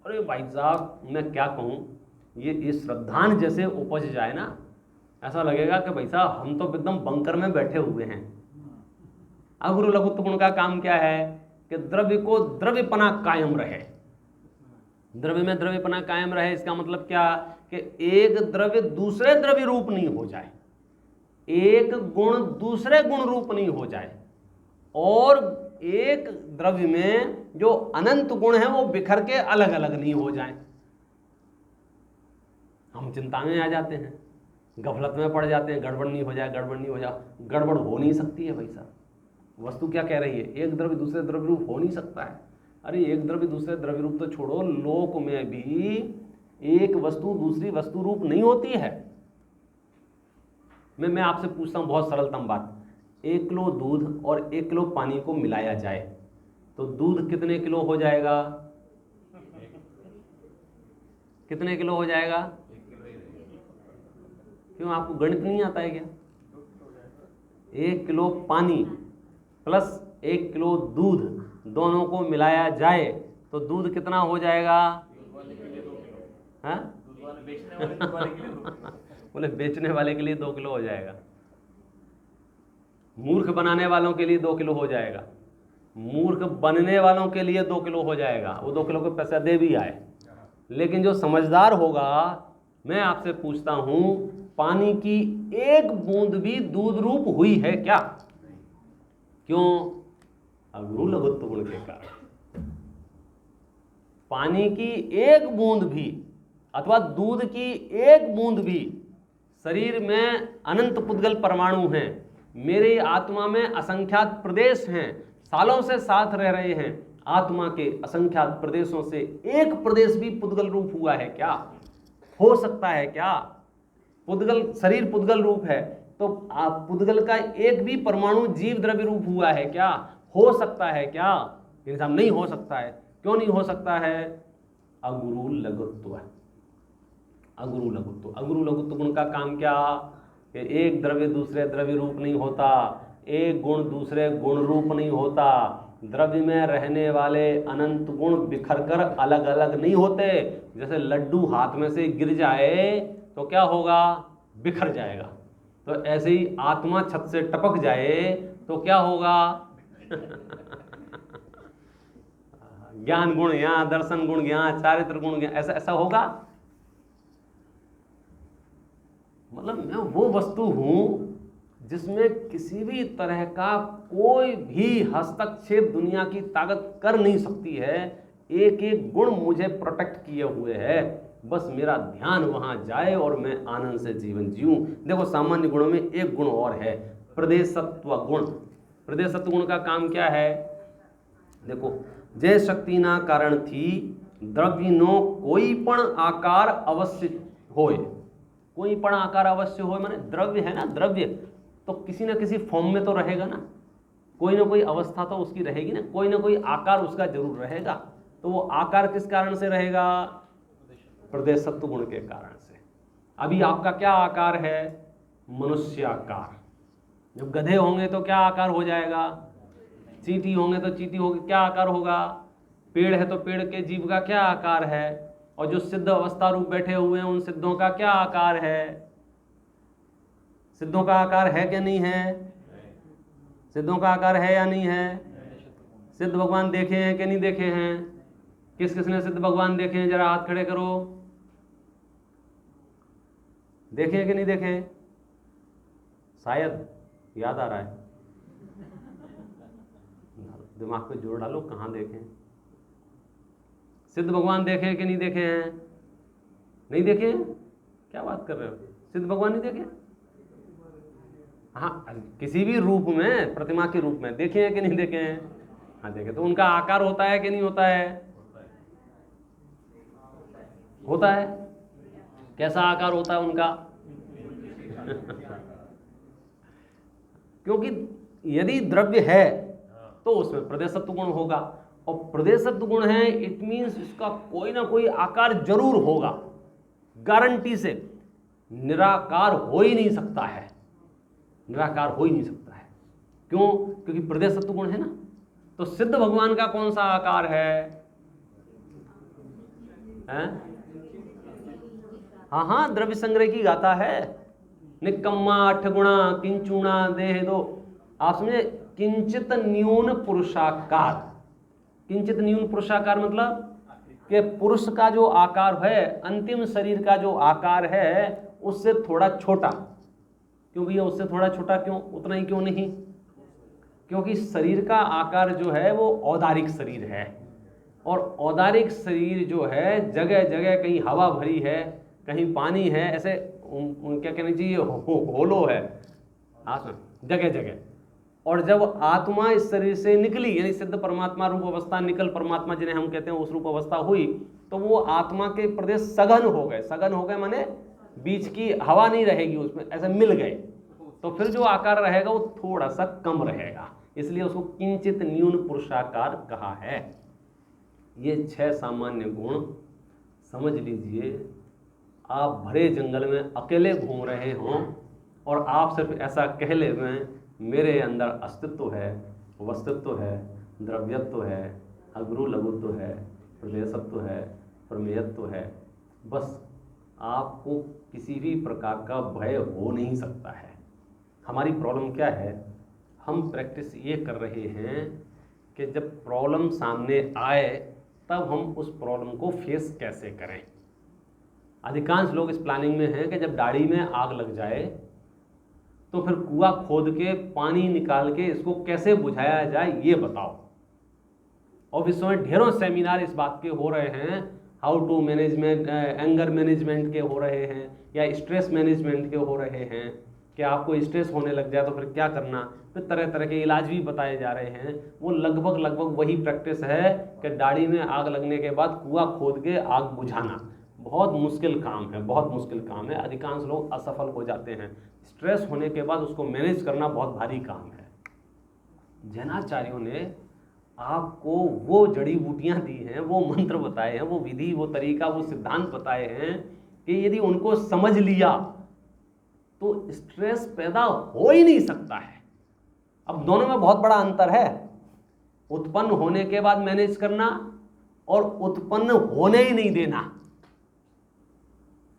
अरे भाई साहब, मैं क्या कहूँ, ये श्रद्धांज जैसे उपज जाए ना, ऐसा लगेगा कि भाई साहब हम तो एकदम बंकर में बैठे हुए हैं। अगुरु लघुत्व गुण का काम क्या है कि द्रव्य को द्रव्यपना कायम रहे, द्रव्य में द्रव्यपना कायम रहे। इसका मतलब क्या कि एक द्रव्य दूसरे द्रव्य रूप नहीं हो जाए, एक गुण दूसरे गुण रूप नहीं हो जाए, और एक द्रव्य में जो अनंत गुण है वो बिखर के अलग अलग नहीं हो जाए। हम चिंता में आ जाते हैं, गफलत में पड़ जाते हैं, गड़बड़ नहीं हो जाए, गड़बड़ नहीं हो जाए। गड़बड़ हो नहीं सकती है भाई साहब। वस्तु क्या कह रही है? एक द्रव्य दूसरे द्रव्य रूप हो नहीं सकता है। अरे एक द्रव्य दूसरे द्रव्य रूप तो छोड़ो, लोक में भी एक वस्तु दूसरी वस्तु रूप नहीं होती है। मैं आपसे पूछता हूं बहुत सरलतम बात, 1 किलो दूध और 1 किलो पानी को मिलाया जाए तो दूध कितने किलो हो जाएगा? कितने किलो हो जाएगा? क्यों, आपको गणित नहीं आता है क्या? 1 किलो पानी प्लस 1 किलो दूध दोनों को मिलाया जाए तो दूध कितना हो जाएगा? हाँ? बोले बेचने वाले के लिए 2 किलो हो जाएगा, मूर्ख बनाने वालों के लिए 2 किलो हो जाएगा, मूर्ख बनने वालों के लिए 2 किलो हो जाएगा, वो 2 किलो के पैसा दे भी आए। लेकिन जो समझदार होगा, मैं आपसे पूछता हूं, पानी की एक बूंद भी दूध रूप हुई है क्या? क्यों? अगुरु लघुत्व गुण के कारण। पानी की एक बूंद भी अथवा दूध की एक बूंद भी, शरीर में अनंत पुद्गल परमाणु हैं, मेरी आत्मा में असंख्यात प्रदेश हैं, सालों से साथ रह रहे हैं, आत्मा के असंख्यात प्रदेशों से एक प्रदेश भी पुद्गल रूप हुआ है क्या? हो सकता है क्या? पुद्गल शरीर पुद्गल रूप है तो पुद्गल का एक भी परमाणु जीव द्रव्य रूप हुआ है क्या? हो सकता है क्या? नहीं हो सकता है। क्यों नहीं हो सकता है? अगुरु लघुत्व। अगुरु लघुत्व, अगुरु लघुत्व गुण का काम क्या? कि एक द्रव्य दूसरे द्रव्य रूप नहीं होता, एक गुण दूसरे गुण रूप नहीं होता, द्रव्य में रहने वाले अनंत गुण बिखर कर अलग अलग नहीं होते। जैसे लड्डू हाथ में से गिर जाए तो क्या होगा? बिखर जाएगा। तो ऐसे ही आत्मा छत से टपक जाए तो क्या होगा? ज्ञान गुण यहाँ, दर्शन गुण यहाँ, चारित्र गुण यहाँ, ऐसा ऐसा होगा? मतलब मैं वो वस्तु हूं जिसमें किसी भी तरह का कोई भी हस्तक्षेप दुनिया की ताकत कर नहीं सकती है। एक एक गुण मुझे प्रोटेक्ट किए हुए है, बस मेरा ध्यान वहां जाए और मैं आनंद से जीवन जीऊं। देखो सामान्य गुणों में एक गुण और है, प्रदेशत्व गुण। प्रदेशत्व गुण का काम क्या है? देखो, जय शक्ति ना कारण थी द्रव्य नो कोई पण आकार अवश्य होए। कोई पण आकार अवश्य होए माने द्रव्य है ना, द्रव्य तो किसी ना किसी फॉर्म में तो रहेगा ना, कोई ना कोई अवस्था तो उसकी रहेगी ना, कोई ना कोई आकार उसका जरूर रहेगा। तो वो आकार किस कारण से रहेगा? प्रदेशत्व गुण के कारण से। अभी आपका क्या आकार है? मनुष्य आकार। जब गधे होंगे तो क्या आकार हो जाएगा? चींटी होंगे तो चींटी होगी, क्या आकार होगा? पेड़ है तो पेड़ के जीव का क्या आकार है? और जो सिद्ध अवस्था रूप बैठे हुए हैं उन सिद्धों का क्या आकार है? सिद्धों का आकार है क्या नहीं है? सिद्धों का आकार है या नहीं है? सिद्ध भगवान देखे हैं कि नहीं देखे हैं? किस किसने सिद्ध भगवान देखे हैं? जरा हाथ खड़े करो। देखे हैं कि नहीं देखे? शायद याद आ रहा है, दिमाग पे जोर डालो, कहाँ देखें? सिद्ध भगवान देखे हैं कि नहीं देखे हैं? नहीं देखे हैं? क्या बात कर रहे हो? सिद्ध भगवान नहीं देखे? हाँ, किसी भी रूप में, प्रतिमा के रूप में देखे हैं कि नहीं देखे हैं? हाँ देखे। तो उनका आकार होता है कि नहीं होता है? होता है। कैसा आकार होता है उनका? क्योंकि यदि द्रव्य है तो उसमें प्रदेशत्व गुण होगा, और प्रदेशत्व गुण है इट मीन्स इसका कोई ना कोई आकार जरूर होगा, गारंटी से। निराकार हो ही नहीं सकता है, निराकार हो ही नहीं सकता है। क्यों? क्योंकि प्रदेशत्व गुण है ना। तो सिद्ध भगवान का कौन सा आकार है? हाँ हाँ, द्रव्य संग्रह की गाथा है। निकम्मा अठ गुणा किंचुणा देह दो। आप समझे? किंचित न्यून पुरुषाकार। किंचित न्यून पुरुषाकार मतलब कि पुरुष का जो आकार है, अंतिम शरीर का जो आकार है, उससे थोड़ा छोटा। क्यों भैया उससे थोड़ा छोटा क्यों? उतना ही क्यों नहीं? क्योंकि शरीर का आकार जो है वो औदारिक शरीर है, और औदारिक शरीर जो है जगह जगह कहीं हवा भरी है, कहीं पानी है, ऐसे क्या कहना चाहिए, होलो है जगह जगह। और जब आत्मा इस शरीर से निकली, यानी सिद्ध परमात्मा रूप अवस्था निकल परमात्मा जिन्हें हम कहते हैं उस रूप अवस्था हुई, तो वो आत्मा के प्रदेश सघन हो गए। सघन हो गए माने बीच की हवा नहीं रहेगी उसमें, ऐसे मिल गए, तो फिर जो आकार रहेगा वो थोड़ा सा कम रहेगा, इसलिए उसको किंचित न्यून पुरुषाकार कहा है। ये 6 सामान्य गुण समझ लीजिए। आप भरे जंगल में अकेले घूम रहे हों और आप सिर्फ ऐसा कह ले मेरे अंदर अस्तित्व है, वस्तित्व है, द्रव्यत्व है, अगुरु लघुत्व है, प्रदेशत्व है, प्रमेयत्व है, बस आपको किसी भी प्रकार का भय हो नहीं सकता है। हमारी प्रॉब्लम क्या है, हम प्रैक्टिस ये कर रहे हैं कि जब प्रॉब्लम सामने आए तब हम उस प्रॉब्लम को फेस कैसे करें। अधिकांश लोग इस प्लानिंग में हैं कि जब दाढ़ी में आग लग जाए तो फिर कुआं खोद के पानी निकाल के इसको कैसे बुझाया जाए ये बताओ। और विश्व में ढेरों सेमिनार इस बात के हो रहे हैं, how to management, anger management के हो रहे हैं या स्ट्रेस मैनेजमेंट के हो रहे हैं कि आपको स्ट्रेस होने लग जाए तो फिर क्या करना, फिर तरह तरह के इलाज भी बताए जा रहे हैं। वो लगभग वही प्रैक्टिस है कि दाढ़ी में आग लगने के बाद कुआं खोद के आग बुझाना। बहुत मुश्किल काम है, बहुत मुश्किल काम है, अधिकांश लोग असफल हो जाते हैं। स्ट्रेस होने के बाद उसको मैनेज करना बहुत भारी काम है। जैनाचार्यों ने आपको वो जड़ी बूटियां दी हैं, वो मंत्र बताए हैं, वो विधि, वो तरीका, वो सिद्धांत बताए हैं कि यदि उनको समझ लिया तो स्ट्रेस पैदा हो ही नहीं सकता है। अब दोनों में बहुत बड़ा अंतर है, उत्पन्न होने के बाद मैनेज करना और उत्पन्न होने ही नहीं देना।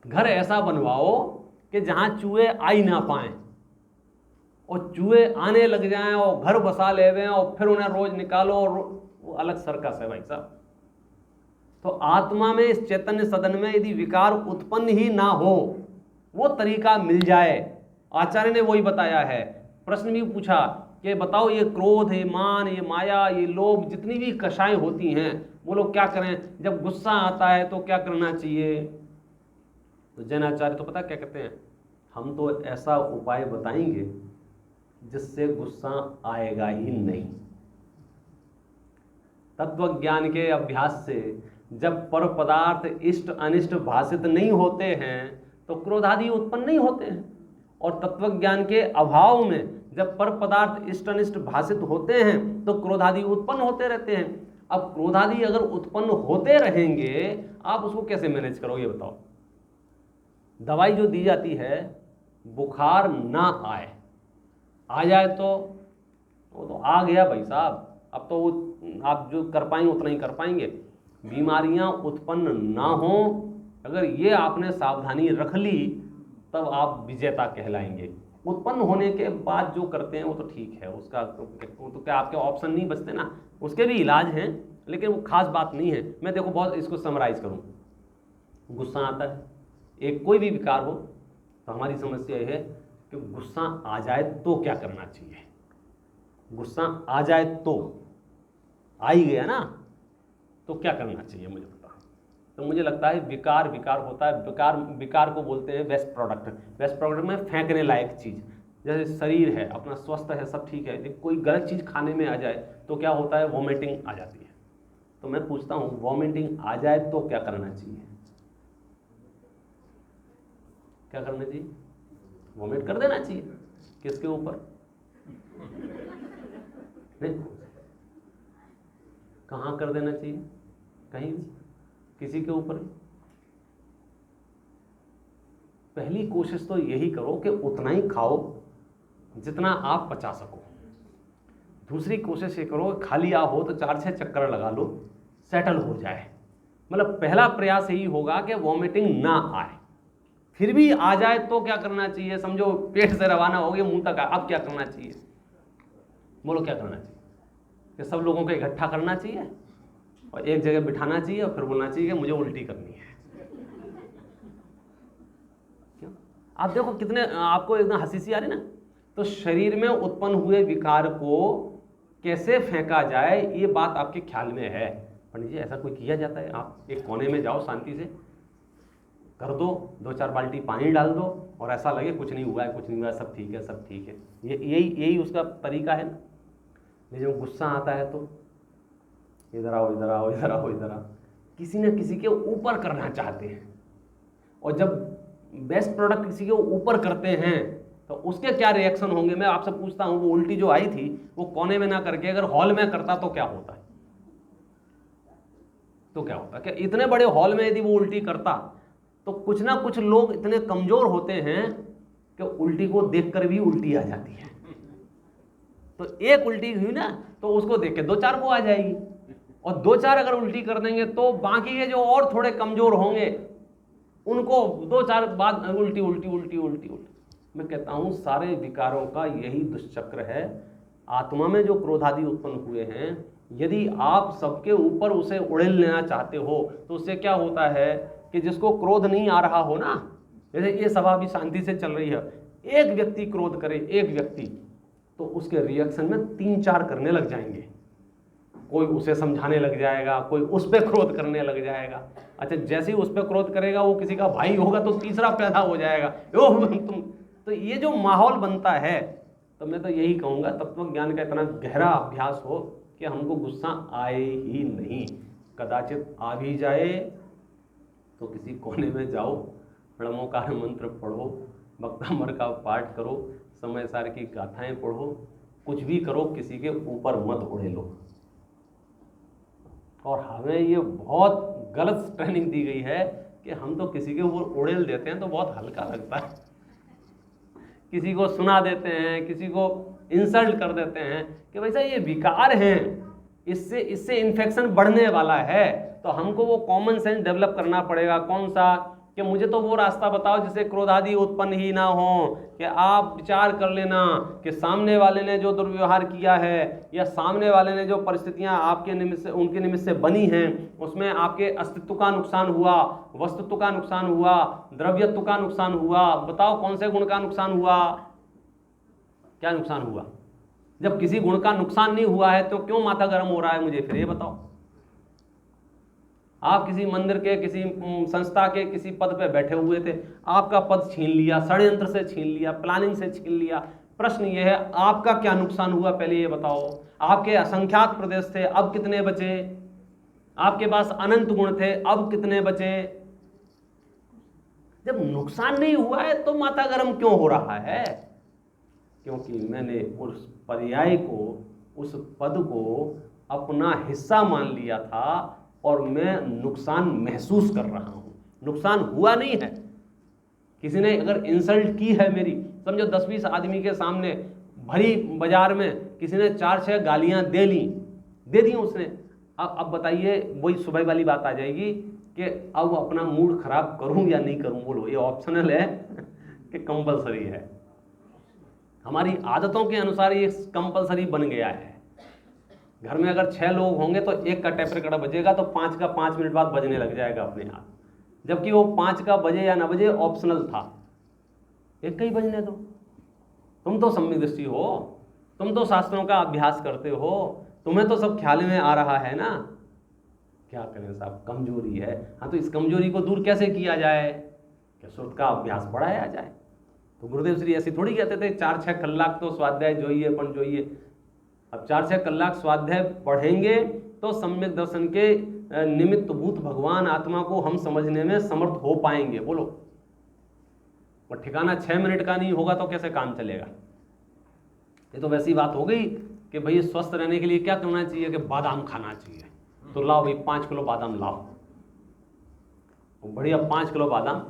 घर ऐसा बनवाओ कि जहां चूहे आ ही ना पाए, और चूहे आने लग जाएं और घर बसा ले हुए और फिर उन्हें रोज निकालो, और वो अलग सर्कस है भाई साहब। तो आत्मा में, इस चैतन्य सदन में यदि विकार उत्पन्न ही ना हो, वो तरीका मिल जाए, आचार्य ने वही बताया है। प्रश्न भी पूछा कि बताओ ये क्रोध, ये मान, ये माया, ये लोभ, जितनी भी कषाएं होती हैं, वो लोग क्या करें, जब गुस्सा आता है तो क्या करना चाहिए। तो जैनाचार्य तो पता क्या कहते हैं, हम तो ऐसा उपाय बताएंगे जिससे गुस्सा आएगा ही नहीं। तत्व ज्ञान के अभ्यास से जब पर पदार्थ इष्ट अनिष्ट भाषित नहीं होते हैं तो क्रोधादि उत्पन्न नहीं होते हैं, और तत्व ज्ञान के अभाव में जब पर पदार्थ इष्ट अनिष्ट भाषित होते हैं तो क्रोधादि उत्पन्न होते रहते हैं। अब क्रोधादि अगर उत्पन्न होते रहेंगे, आप उसको कैसे मैनेज करोगे बताओ। दवाई जो दी जाती है, बुखार ना आए, आ जाए तो वो तो आ गया भाई साहब, अब तो वो आप जो कर पाएंगे उतना ही कर पाएंगे। बीमारियां उत्पन्न ना हो, अगर ये आपने सावधानी रख ली तब आप विजेता कहलाएंगे। उत्पन्न होने के बाद जो करते हैं वो तो ठीक है, उसका तो क्या आपके ऑप्शन नहीं बचते ना, उसके भी इलाज हैं, लेकिन वो खास बात नहीं है। मैं देखो बहुत इसको समराइज करूँ, गुस्सा आता है, एक कोई भी विकार हो, तो हमारी समस्या यह है कि गुस्सा आ जाए तो क्या करना चाहिए। गुस्सा आ जाए तो आ ही गया ना, तो क्या करना चाहिए मुझे बताओ। तो मुझे लगता है विकार होता है, विकार को बोलते हैं वेस्ट प्रोडक्ट। वेस्ट प्रोडक्ट में फेंकने लायक चीज़, जैसे शरीर है अपना स्वस्थ है, सब ठीक है, लेकिन कोई गलत चीज़ खाने में आ जाए तो क्या होता है, वॉमिटिंग आ जाती है। तो मैं पूछता हूँ, वॉमिटिंग आ जाए तो क्या करना चाहिए। क्या करना चाहिए, वॉमिट कर देना चाहिए। किसके ऊपर, नहीं, कहाँ कर देना चाहिए, कहीं भी, किसी के ऊपर। पहली कोशिश तो यही करो कि उतना ही खाओ जितना आप पचा सको। दूसरी कोशिश ये करो, खाली आ हो तो 4-6 चक्कर लगा लो, सेटल हो जाए। मतलब पहला प्रयास यही होगा कि वॉमिटिंग ना आए। फिर भी आ जाए तो क्या करना चाहिए, समझो पेट से रवाना हो गया मुंह तक, अब क्या करना चाहिए, बोलो क्या करना चाहिए। कि सब लोगों को इकट्ठा करना चाहिए और एक जगह बिठाना चाहिए और फिर बोलना चाहिए कि मुझे उल्टी करनी है। क्यों, आप देखो कितने आपको एकदम हंसी सी आ रही ना। तो शरीर में उत्पन्न हुए विकार को कैसे फेंका जाए, ये बात आपके ख्याल में है। पंडित जी ऐसा कोई किया जाता है, आप एक कोने में जाओ शांति से, कर दो, 2-4 बाल्टी पानी डाल दो और ऐसा लगे कुछ नहीं हुआ है, कुछ नहीं हुआ है, सब ठीक है, सब ठीक है। यही उसका तरीका है ना। लेकिन जब गुस्सा आता है तो इधर आओ, इधर आओ, इधर आओ, इधर आओ, किसी न किसी के ऊपर करना चाहते हैं। और जब बेस्ट प्रोडक्ट किसी के ऊपर करते हैं तो उसके क्या रिएक्शन होंगे, मैं आपसे पूछता हूं। वो उल्टी जो आई थी वो कोने में ना करके अगर हॉल में करता तो क्या होता है? तो क्या होता? क्या इतने बड़े हॉल में यदि वो उल्टी करता तो कुछ ना कुछ लोग इतने कमजोर होते हैं कि उल्टी को देखकर भी उल्टी आ जाती है। तो एक उल्टी हुई ना तो उसको देख के 2-4 को आ जाएगी, और 2-4 अगर उल्टी कर देंगे तो बाकी के जो और थोड़े कमजोर होंगे उनको 2-4 बाद उल्टी उल्टी उल्टी उल्टी उल्टी। मैं कहता हूं सारे विकारों का यही दुष्चक्र है। आत्मा में जो क्रोध आदि उत्पन्न हुए हैं, यदि आप सबके ऊपर उसे उड़ेल लेना चाहते हो तो उससे क्या होता है कि जिसको क्रोध नहीं आ रहा हो ना, जैसे ये सभा भी शांति से चल रही है, एक व्यक्ति क्रोध करे, एक व्यक्ति, तो उसके रिएक्शन में 3-4 करने लग जाएंगे। कोई उसे समझाने लग जाएगा, कोई उस पर क्रोध करने लग जाएगा। अच्छा, जैसे ही उस पर क्रोध करेगा वो किसी का भाई होगा तो तीसरा पैदा हो जाएगा, तुम। तो ये जो माहौल बनता है, तो मैं तो यही कहूँगा तत्व ज्ञान का इतना गहरा अभ्यास हो कि हमको गुस्सा आए ही नहीं। कदाचित आ भी जाए तो किसी कोने में जाओ, णमोकार मंत्र पढ़ो, भक्तामर का पाठ करो, समय सार की गाथाएं पढ़ो, कुछ भी करो, किसी के ऊपर मत उड़ेलो। और हमें ये बहुत गलत ट्रेनिंग दी गई है कि हम तो किसी के ऊपर उड़ेल देते हैं तो बहुत हल्का लगता है, किसी को सुना देते हैं, किसी को इंसल्ट कर देते हैं कि वैसा ये विकार हैं, इससे इन्फेक्शन बढ़ने वाला है। तो हमको वो कॉमन सेंस डेवलप करना पड़ेगा। कौन सा? कि मुझे तो वो रास्ता बताओ जिससे क्रोध आदि उत्पन्न ही ना हो, कि आप विचार कर लेना कि सामने वाले ने जो दुर्व्यवहार किया है या सामने वाले ने जो परिस्थितियां आपके निमित्त से, उनके निमित्त से बनी हैं, उसमें आपके अस्तित्व का नुकसान हुआ, वस्तुत्व का नुकसान हुआ, द्रव्यत्व का नुकसान हुआ। बताओ कौन से गुण का नुकसान हुआ? क्या नुकसान हुआ? जब किसी गुण का नुकसान नहीं हुआ है तो क्यों माथा गर्म हो रहा है? मुझे फिर ये बताओ। आप किसी मंदिर के, किसी संस्था के किसी पद पे बैठे हुए थे, आपका पद छीन लिया, षड्यंत्र से छीन लिया, प्लानिंग से छीन लिया। प्रश्न ये है, आपका क्या नुकसान हुआ? पहले ये बताओ। आपके असंख्यात प्रदेश थे, अब कितने बचे? आपके पास अनंत गुण थे, अब कितने बचे? जब नुकसान नहीं हुआ है तो माथा गर्म क्यों हो रहा है? क्योंकि मैंने उस पर्याय को, उस पद को अपना हिस्सा मान लिया था और मैं नुकसान महसूस कर रहा हूं। नुकसान हुआ नहीं है। किसी ने अगर इंसल्ट की है मेरी, समझो 10-20 आदमी के सामने भरी बाजार में किसी ने 4-6 गालियां दे दी उसने। अब बताइए, वही सुबह वाली बात आ जाएगी कि अब अपना मूड खराब करूं या नहीं करूं? बोलो, ये ऑप्शनल है कि कंपलसरी है? हमारी आदतों के अनुसार ये कंपलसरी बन गया है। घर में अगर 6 लोग होंगे तो 1 का टेप रिकॉर्डर बजेगा तो 5 का 5 मिनट बाद बजने लग जाएगा अपने आप, जबकि वो 5 का बजे या ना बजे ऑप्शनल था। 1 का ही बजने दो। तुम तो सम्यक दृष्टि हो, तुम तो शास्त्रों का अभ्यास करते हो, तुम्हें तो सब ख्याल में आ रहा है ना। क्या करें साहब, कमजोरी है। हाँ, तो इस कमजोरी को दूर कैसे किया जाए? क्या श्रुत का अभ्यास बढ़ाया जाए? तो गुरुदेव श्री ऐसी थोड़ी कहते थे 4-6 कलाक तो स्वाध्याय जोइए पण जोइए। अब 4-6 कलाक स्वाध्याय पढ़ेंगे तो सम्यक दर्शन के निमित्त भूत भगवान आत्मा को हम समझने में समर्थ हो पाएंगे। बोलो, और ठिकाना 6 मिनट का नहीं होगा तो कैसे काम चलेगा? ये तो वैसी बात हो गई कि भाई स्वस्थ रहने के लिए क्या करना चाहिए? कि बादाम खाना चाहिए। तो लाओ भाई 5 किलो बादाम लाओ, बढ़िया 5 किलो बादाम।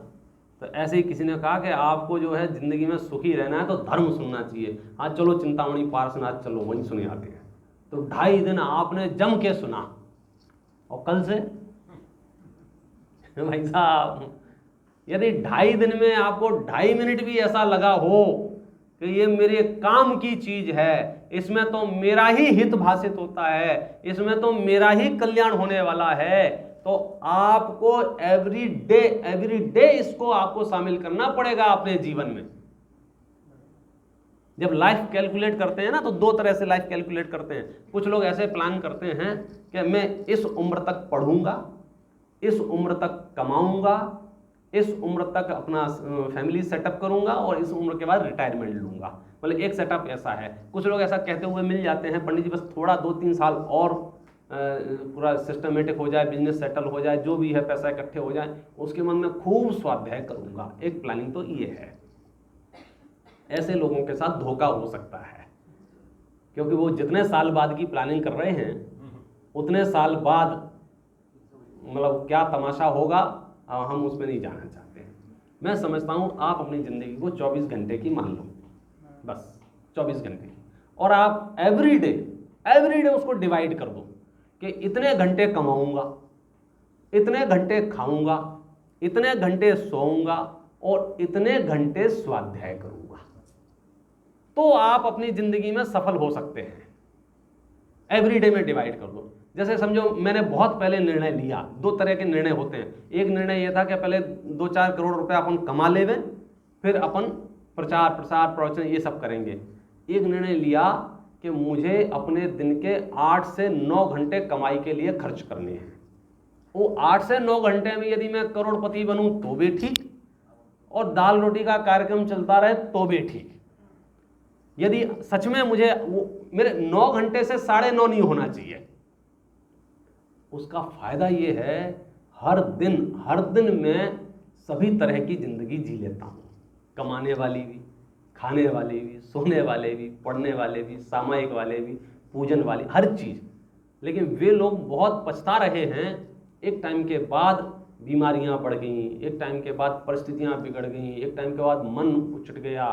तो ऐसे ही किसी ने कहा कि आपको जो है जिंदगी में सुखी रहना है तो धर्म सुनना चाहिए। हाँ चलो चिंतामणि पार्श्वनाथ चलो, वहीं सुने आते हैं। तो 2.5 दिन आपने जम के सुना, और कल से भाई साहब, यदि 2.5 दिन में आपको 2.5 मिनट भी ऐसा लगा हो कि ये मेरे काम की चीज है, इसमें तो मेरा ही हित भाषित होता है, इसमें तो मेरा ही कल्याण होने वाला है, तो आपको एवरी डे इसको आपको शामिल करना पड़ेगा अपने जीवन में। जब लाइफ कैलकुलेट करते हैं ना, तो 2 तरह से लाइफ कैलकुलेट करते हैं। कुछ लोग ऐसे प्लान करते हैं कि मैं इस उम्र तक पढ़ूंगा, इस उम्र तक कमाऊंगा, इस उम्र तक अपना फैमिली सेटअप करूंगा और इस उम्र के बाद रिटायरमेंट लूंगा। मतलब एक सेटअप ऐसा है। कुछ लोग ऐसा कहते हुए मिल जाते हैं, पंडित जी बस थोड़ा 2-3 साल और पूरा सिस्टमेटिक हो जाए, बिजनेस सेटल हो जाए, जो भी है पैसा इकट्ठे हो जाए, उसके मन में खूब स्वाध्याय करूंगा। एक प्लानिंग तो ये है। ऐसे लोगों के साथ धोखा हो सकता है, क्योंकि वो जितने साल बाद की प्लानिंग कर रहे हैं उतने साल बाद मतलब क्या तमाशा होगा हम उसमें नहीं जाना चाहते हैं। मैं समझता हूँ आप अपनी ज़िंदगी को 24 घंटे की मान लो, बस 24 घंटे की, और आप एवरी डे उसको डिवाइड कर दो कि इतने घंटे कमाऊंगा, इतने घंटे खाऊंगा, इतने घंटे सोऊंगा और इतने घंटे स्वाध्याय करूंगा, तो आप अपनी जिंदगी में सफल हो सकते हैं। एवरीडे में डिवाइड कर दो। जैसे समझो मैंने बहुत पहले निर्णय लिया, 2 तरह के निर्णय होते हैं। एक निर्णय यह था कि पहले 2-4 करोड़ रुपए अपन कमा लेवे, फिर अपन प्रचार प्रसार प्रवचन ये सब करेंगे। एक निर्णय लिया कि मुझे अपने दिन के 8 से 9 घंटे कमाई के लिए खर्च करने हैं। वो 8 से 9 घंटे में यदि मैं करोड़पति बनूं तो भी ठीक, और दाल रोटी का कार्यक्रम चलता रहे तो भी ठीक। यदि सच में मुझे वो मेरे 9 घंटे से 9:30 नहीं होना चाहिए। उसका फायदा ये है हर दिन मैं सभी तरह की जिंदगी जी लेता हूँ, कमाने वाली भी, खाने वाले भी, सोने वाले भी, पढ़ने वाले भी, सामायिक वाले भी, पूजन वाले, हर चीज़। लेकिन वे लोग बहुत पछता रहे हैं। एक टाइम के बाद बीमारियां बढ़ गई, एक टाइम के बाद परिस्थितियां बिगड़ गई, एक टाइम के बाद मन उचट गया।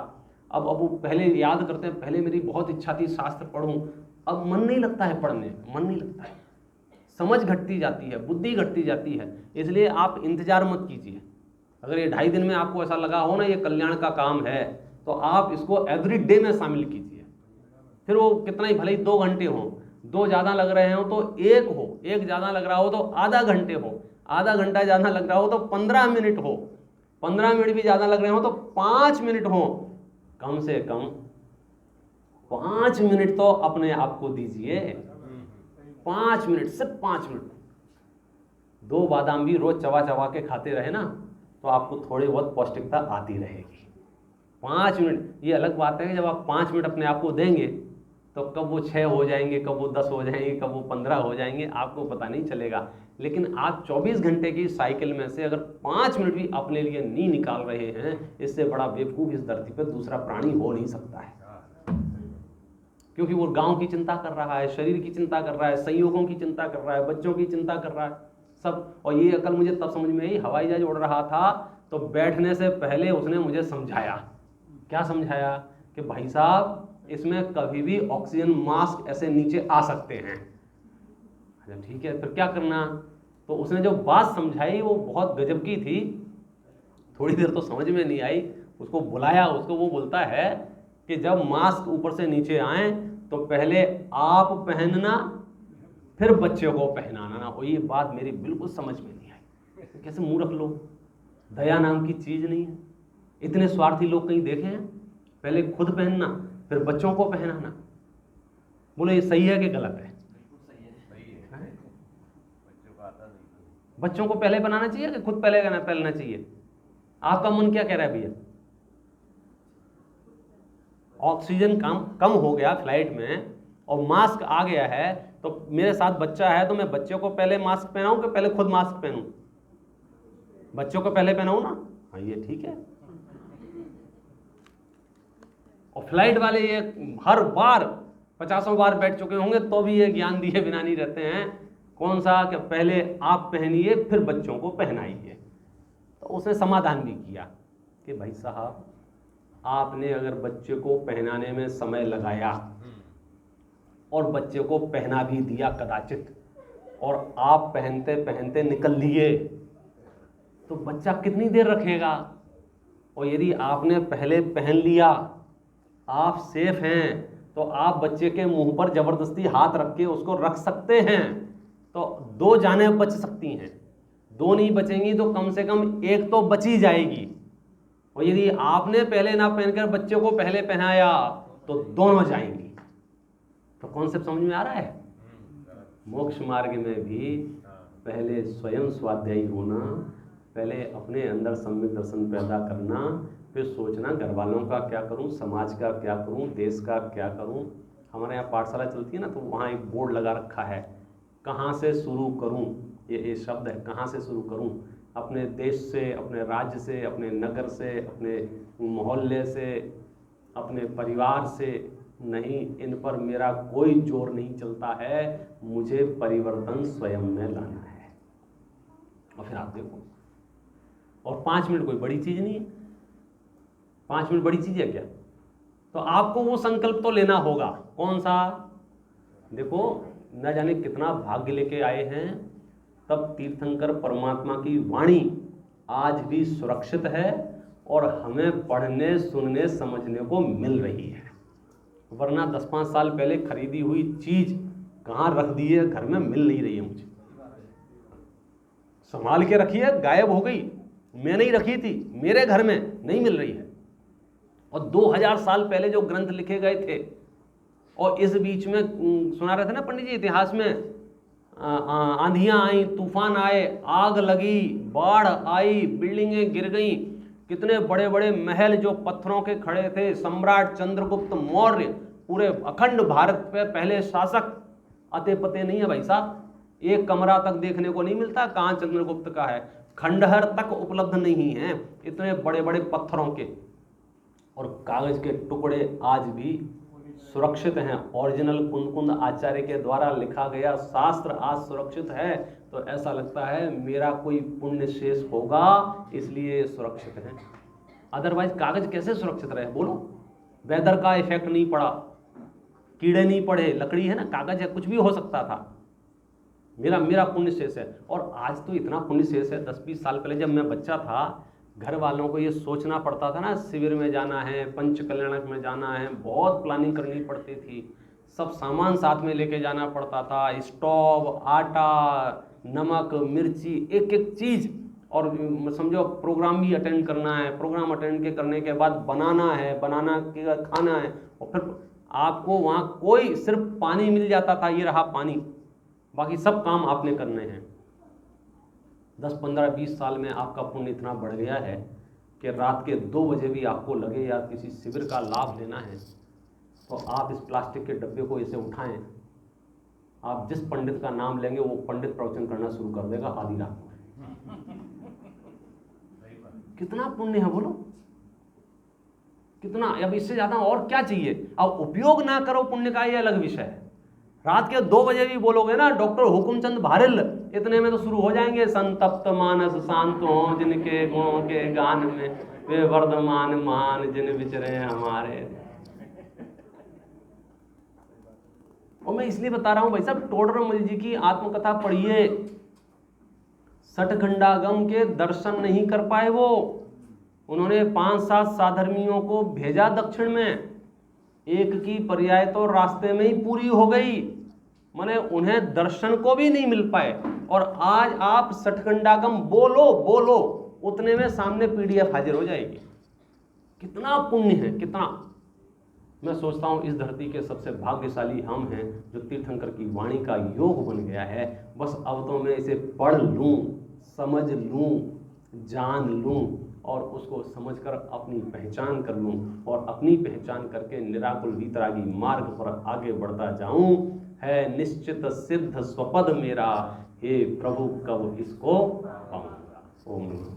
अब वो पहले याद करते हैं, पहले मेरी बहुत इच्छा थी शास्त्र पढ़ूं, अब मन नहीं लगता है पढ़ने, मन नहीं लगता है, समझ घटती जाती है, बुद्धि घटती जाती है। इसलिए आप इंतजार मत कीजिए। अगर ये 2.5 दिन में आपको ऐसा लगा हो ना ये कल्याण का काम है, तो आप इसको एवरी डे में शामिल कीजिए। फिर वो कितना ही भले ही 2 घंटे हो, 2 ज़्यादा लग रहे हो तो 1 हो, 1 ज़्यादा लग रहा हो तो आधा घंटे हो, आधा घंटा ज़्यादा लग रहा हो तो 15 मिनट हो, 15 मिनट भी ज़्यादा लग रहे हो तो 5 मिनट हो। कम से कम 5 मिनट तो अपने आप को दीजिए। 5 मिनट, सिर्फ 5 मिनट। 2 बादाम भी रोज चबा चबा के खाते रहे ना तो आपको थोड़ी बहुत पौष्टिकता आती रहेगी। 5 मिनट, ये अलग बात है कि जब आप 5 मिनट अपने आप को देंगे तो कब वो 6 हो जाएंगे, कब वो 10 हो जाएंगे, कब वो 15 हो जाएंगे, आपको पता नहीं चलेगा। लेकिन आप 24 घंटे की साइकिल में से अगर 5 मिनट भी अपने लिए नहीं निकाल रहे हैं, इससे बड़ा बेवकूफ़ इस धरती पर दूसरा प्राणी हो नहीं सकता है। क्योंकि वो गांव की चिंता कर रहा है, शरीर की चिंता कर रहा है, संयोगों की चिंता कर रहा है, बच्चों की चिंता कर रहा है, सब। और ये अकल मुझे तब समझ में आई, हवाई जहाज उड़ रहा था तो बैठने से पहले उसने मुझे समझाया। क्या समझाया? कि भाई साहब इसमें कभी भी ऑक्सीजन मास्क ऐसे नीचे आ सकते हैं। अच्छा ठीक है, फिर क्या करना? तो उसने जो बात समझाई वो बहुत गजब की थी। थोड़ी देर तो समझ में नहीं आई, उसको बुलाया, उसको वो बोलता है कि जब मास्क ऊपर से नीचे आए तो पहले आप पहनना फिर बच्चे को पहनाना। और ये बात मेरी बिल्कुल समझ में नहीं आई। कैसे मूर्ख लोग, दया नाम की चीज नहीं है। इतने स्वार्थी लोग कहीं देखे हैं? पहले खुद पहनना फिर बच्चों को पहनाना। बोले ये सही है कि गलत है? बच्चों को पहले पहनाना चाहिए कि खुद पहले पहनना चाहिए? आपका मन क्या कह रहा है भैया? ऑक्सीजन कम हो गया फ्लाइट में और मास्क आ गया है, तो मेरे साथ बच्चा है तो मैं बच्चे को पहले मास्क पहनाऊं कि पहले खुद मास्क पहनूं? बच्चों को पहले पहनाऊं ना। हाँ ये ठीक है। और फ्लाइट वाले ये हर बार 50 बार बैठ चुके होंगे तो भी ये ज्ञान दिए बिना नहीं रहते हैं। कौन सा? कि पहले आप पहनिए फिर बच्चों को पहनाइए। तो उसने समाधान भी किया कि भाई साहब आपने अगर बच्चे को पहनाने में समय लगाया और बच्चे को पहना भी दिया कदाचित, और आप पहनते पहनते निकल लिए, तो बच्चा कितनी देर रखेगा? और यदि आपने पहले पहन लिया, आप सेफ हैं, तो आप बच्चे के मुंह पर जबरदस्ती हाथ रख के उसको रख सकते हैं, तो 2 जानें बच सकती हैं। 2 नहीं बचेंगी तो कम से कम 1 तो बची जाएगी। और यदि आपने पहले ना पहनकर बच्चे को पहले पहनाया तो दोनों जाएंगी। तो कॉन्सेप्ट समझ में आ रहा है? मोक्ष मार्ग में भी पहले स्वयं स्वाध्यायी होना, पहले अपने अंदर सम्यक दर्शन पैदा करना, फिर सोचना घर वालों का क्या करूं, समाज का क्या करूं, देश का क्या करूं। हमारे यहाँ पाठशाला चलती है ना, तो वहाँ एक बोर्ड लगा रखा है, कहाँ से शुरू करूं, ये शब्द है, कहाँ से शुरू करूं। अपने देश से, अपने राज्य से, अपने नगर से, अपने मोहल्ले से, अपने परिवार से नहीं, इन पर मेरा कोई जोर नहीं चलता है। मुझे परिवर्तन स्वयं में लाना है। और फिर आप देखो, और 5 मिनट कोई बड़ी चीज नहीं है। 5 मिनट बड़ी चीज है क्या? तो आपको वो संकल्प तो लेना होगा। कौन सा? देखो, न जाने कितना भाग्य लेके आए हैं, तब तीर्थंकर परमात्मा की वाणी आज भी सुरक्षित है और हमें पढ़ने, सुनने, समझने को मिल रही है। वरना 10-5 साल पहले खरीदी हुई चीज कहाँ रख दी है, घर में मिल नहीं रही है। मुझे संभाल के रखी है, गायब हो गई, मैं नहीं रखी थी, मेरे घर में नहीं मिल रही है। और 2000 साल पहले जो ग्रंथ लिखे गए थे, और इस बीच में सुना रहे थे ना पंडित जी, इतिहास में आंधियां आई, तूफान आए, आग लगी, बाढ़ आई, बिल्डिंगें गिर गई, कितने बड़े बड़े महल जो पत्थरों के खड़े थे, सम्राट चंद्रगुप्त मौर्य, पूरे अखंड भारत पे पहले शासक, अते पते नहीं है भाई साहब, एक कमरा तक देखने को नहीं मिलता कहाँ चंद्रगुप्त का है, खंडहर तक उपलब्ध नहीं है, इतने बड़े बड़े पत्थरों के। और कागज के टुकड़े आज भी सुरक्षित हैं, ओरिजिनल कुंद आचार्य के द्वारा लिखा गया शास्त्र आज सुरक्षित है। तो ऐसा लगता है मेरा कोई पुण्य शेष होगा, इसलिए सुरक्षित है। अदरवाइज कागज कैसे सुरक्षित रहे बोलो? वेदर का इफेक्ट नहीं पड़ा, कीड़े नहीं पड़े, लकड़ी है ना, कागज है, कुछ भी हो सकता था। मेरा पुण्य शेष है। और आज तो इतना पुण्य शेष है, 10-20 साल पहले जब मैं बच्चा था, घर वालों को ये सोचना पड़ता था ना, शिविर में जाना है, पंच कल्याणक में जाना है, बहुत प्लानिंग करनी पड़ती थी, सब सामान साथ में लेके जाना पड़ता था, स्टोव, आटा, नमक, मिर्ची, एक एक चीज़। और समझो प्रोग्राम भी अटेंड करना है, प्रोग्राम अटेंड करने के बाद बनाना है, बना के खाना है, और फिर आपको वहाँ कोई सिर्फ पानी मिल जाता था, ये रहा पानी, बाकी सब काम आपने करने हैं। 10, 15, 20 साल में आपका पुण्य इतना बढ़ गया है कि रात के 2 बजे भी आपको लगे या किसी शिविर का लाभ लेना है, तो आप इस प्लास्टिक के डब्बे को ऐसे उठाएं, आप जिस पंडित का नाम लेंगे वो पंडित प्रवचन करना शुरू कर देगा आधी रात में। कितना पुण्य है बोलो, कितना। अब इससे ज्यादा और क्या चाहिए? अब उपयोग ना करो पुण्य का, ये अलग विषय है। रात के 2 बजे भी बोलोगे ना, डॉक्टर हुकुमचंद भारिल, इतने में तो शुरू हो जाएंगे, संतप्त मानस शांत हो जिनके गुणों के गान में, वे वर्धमान मान जिन विचरे हमारे। और मैं इसलिए बता रहा हूं भाई साहब, टोडरमल जी की आत्मकथा पढ़िए। सठखंडागम के दर्शन नहीं कर पाए वो, उन्होंने 5-7 साधर्मियों को भेजा दक्षिण में, एक की पर्याय तो रास्ते में ही पूरी हो गई, माने उन्हें दर्शन को भी नहीं मिल पाए। और आज आप सठखंडागम बोलो उतने में सामने PDF हाजिर हो जाएगी। कितना पुण्य है, कितना। मैं सोचता हूँ इस धरती के सबसे भाग्यशाली हम हैं जो तीर्थंकर की वाणी का योग बन गया है। बस अब तो मैं इसे पढ़ लूँ, समझ लूँ, जान लूँ और उसको समझकर अपनी पहचान कर लूँ, और अपनी पहचान करके निराकुल वीतरागी मार्ग पर आगे बढ़ता जाऊँ। है निश्चित सिद्ध स्वपद मेरा, हे प्रभु कब इसको पाऊंगा। ओम नमः।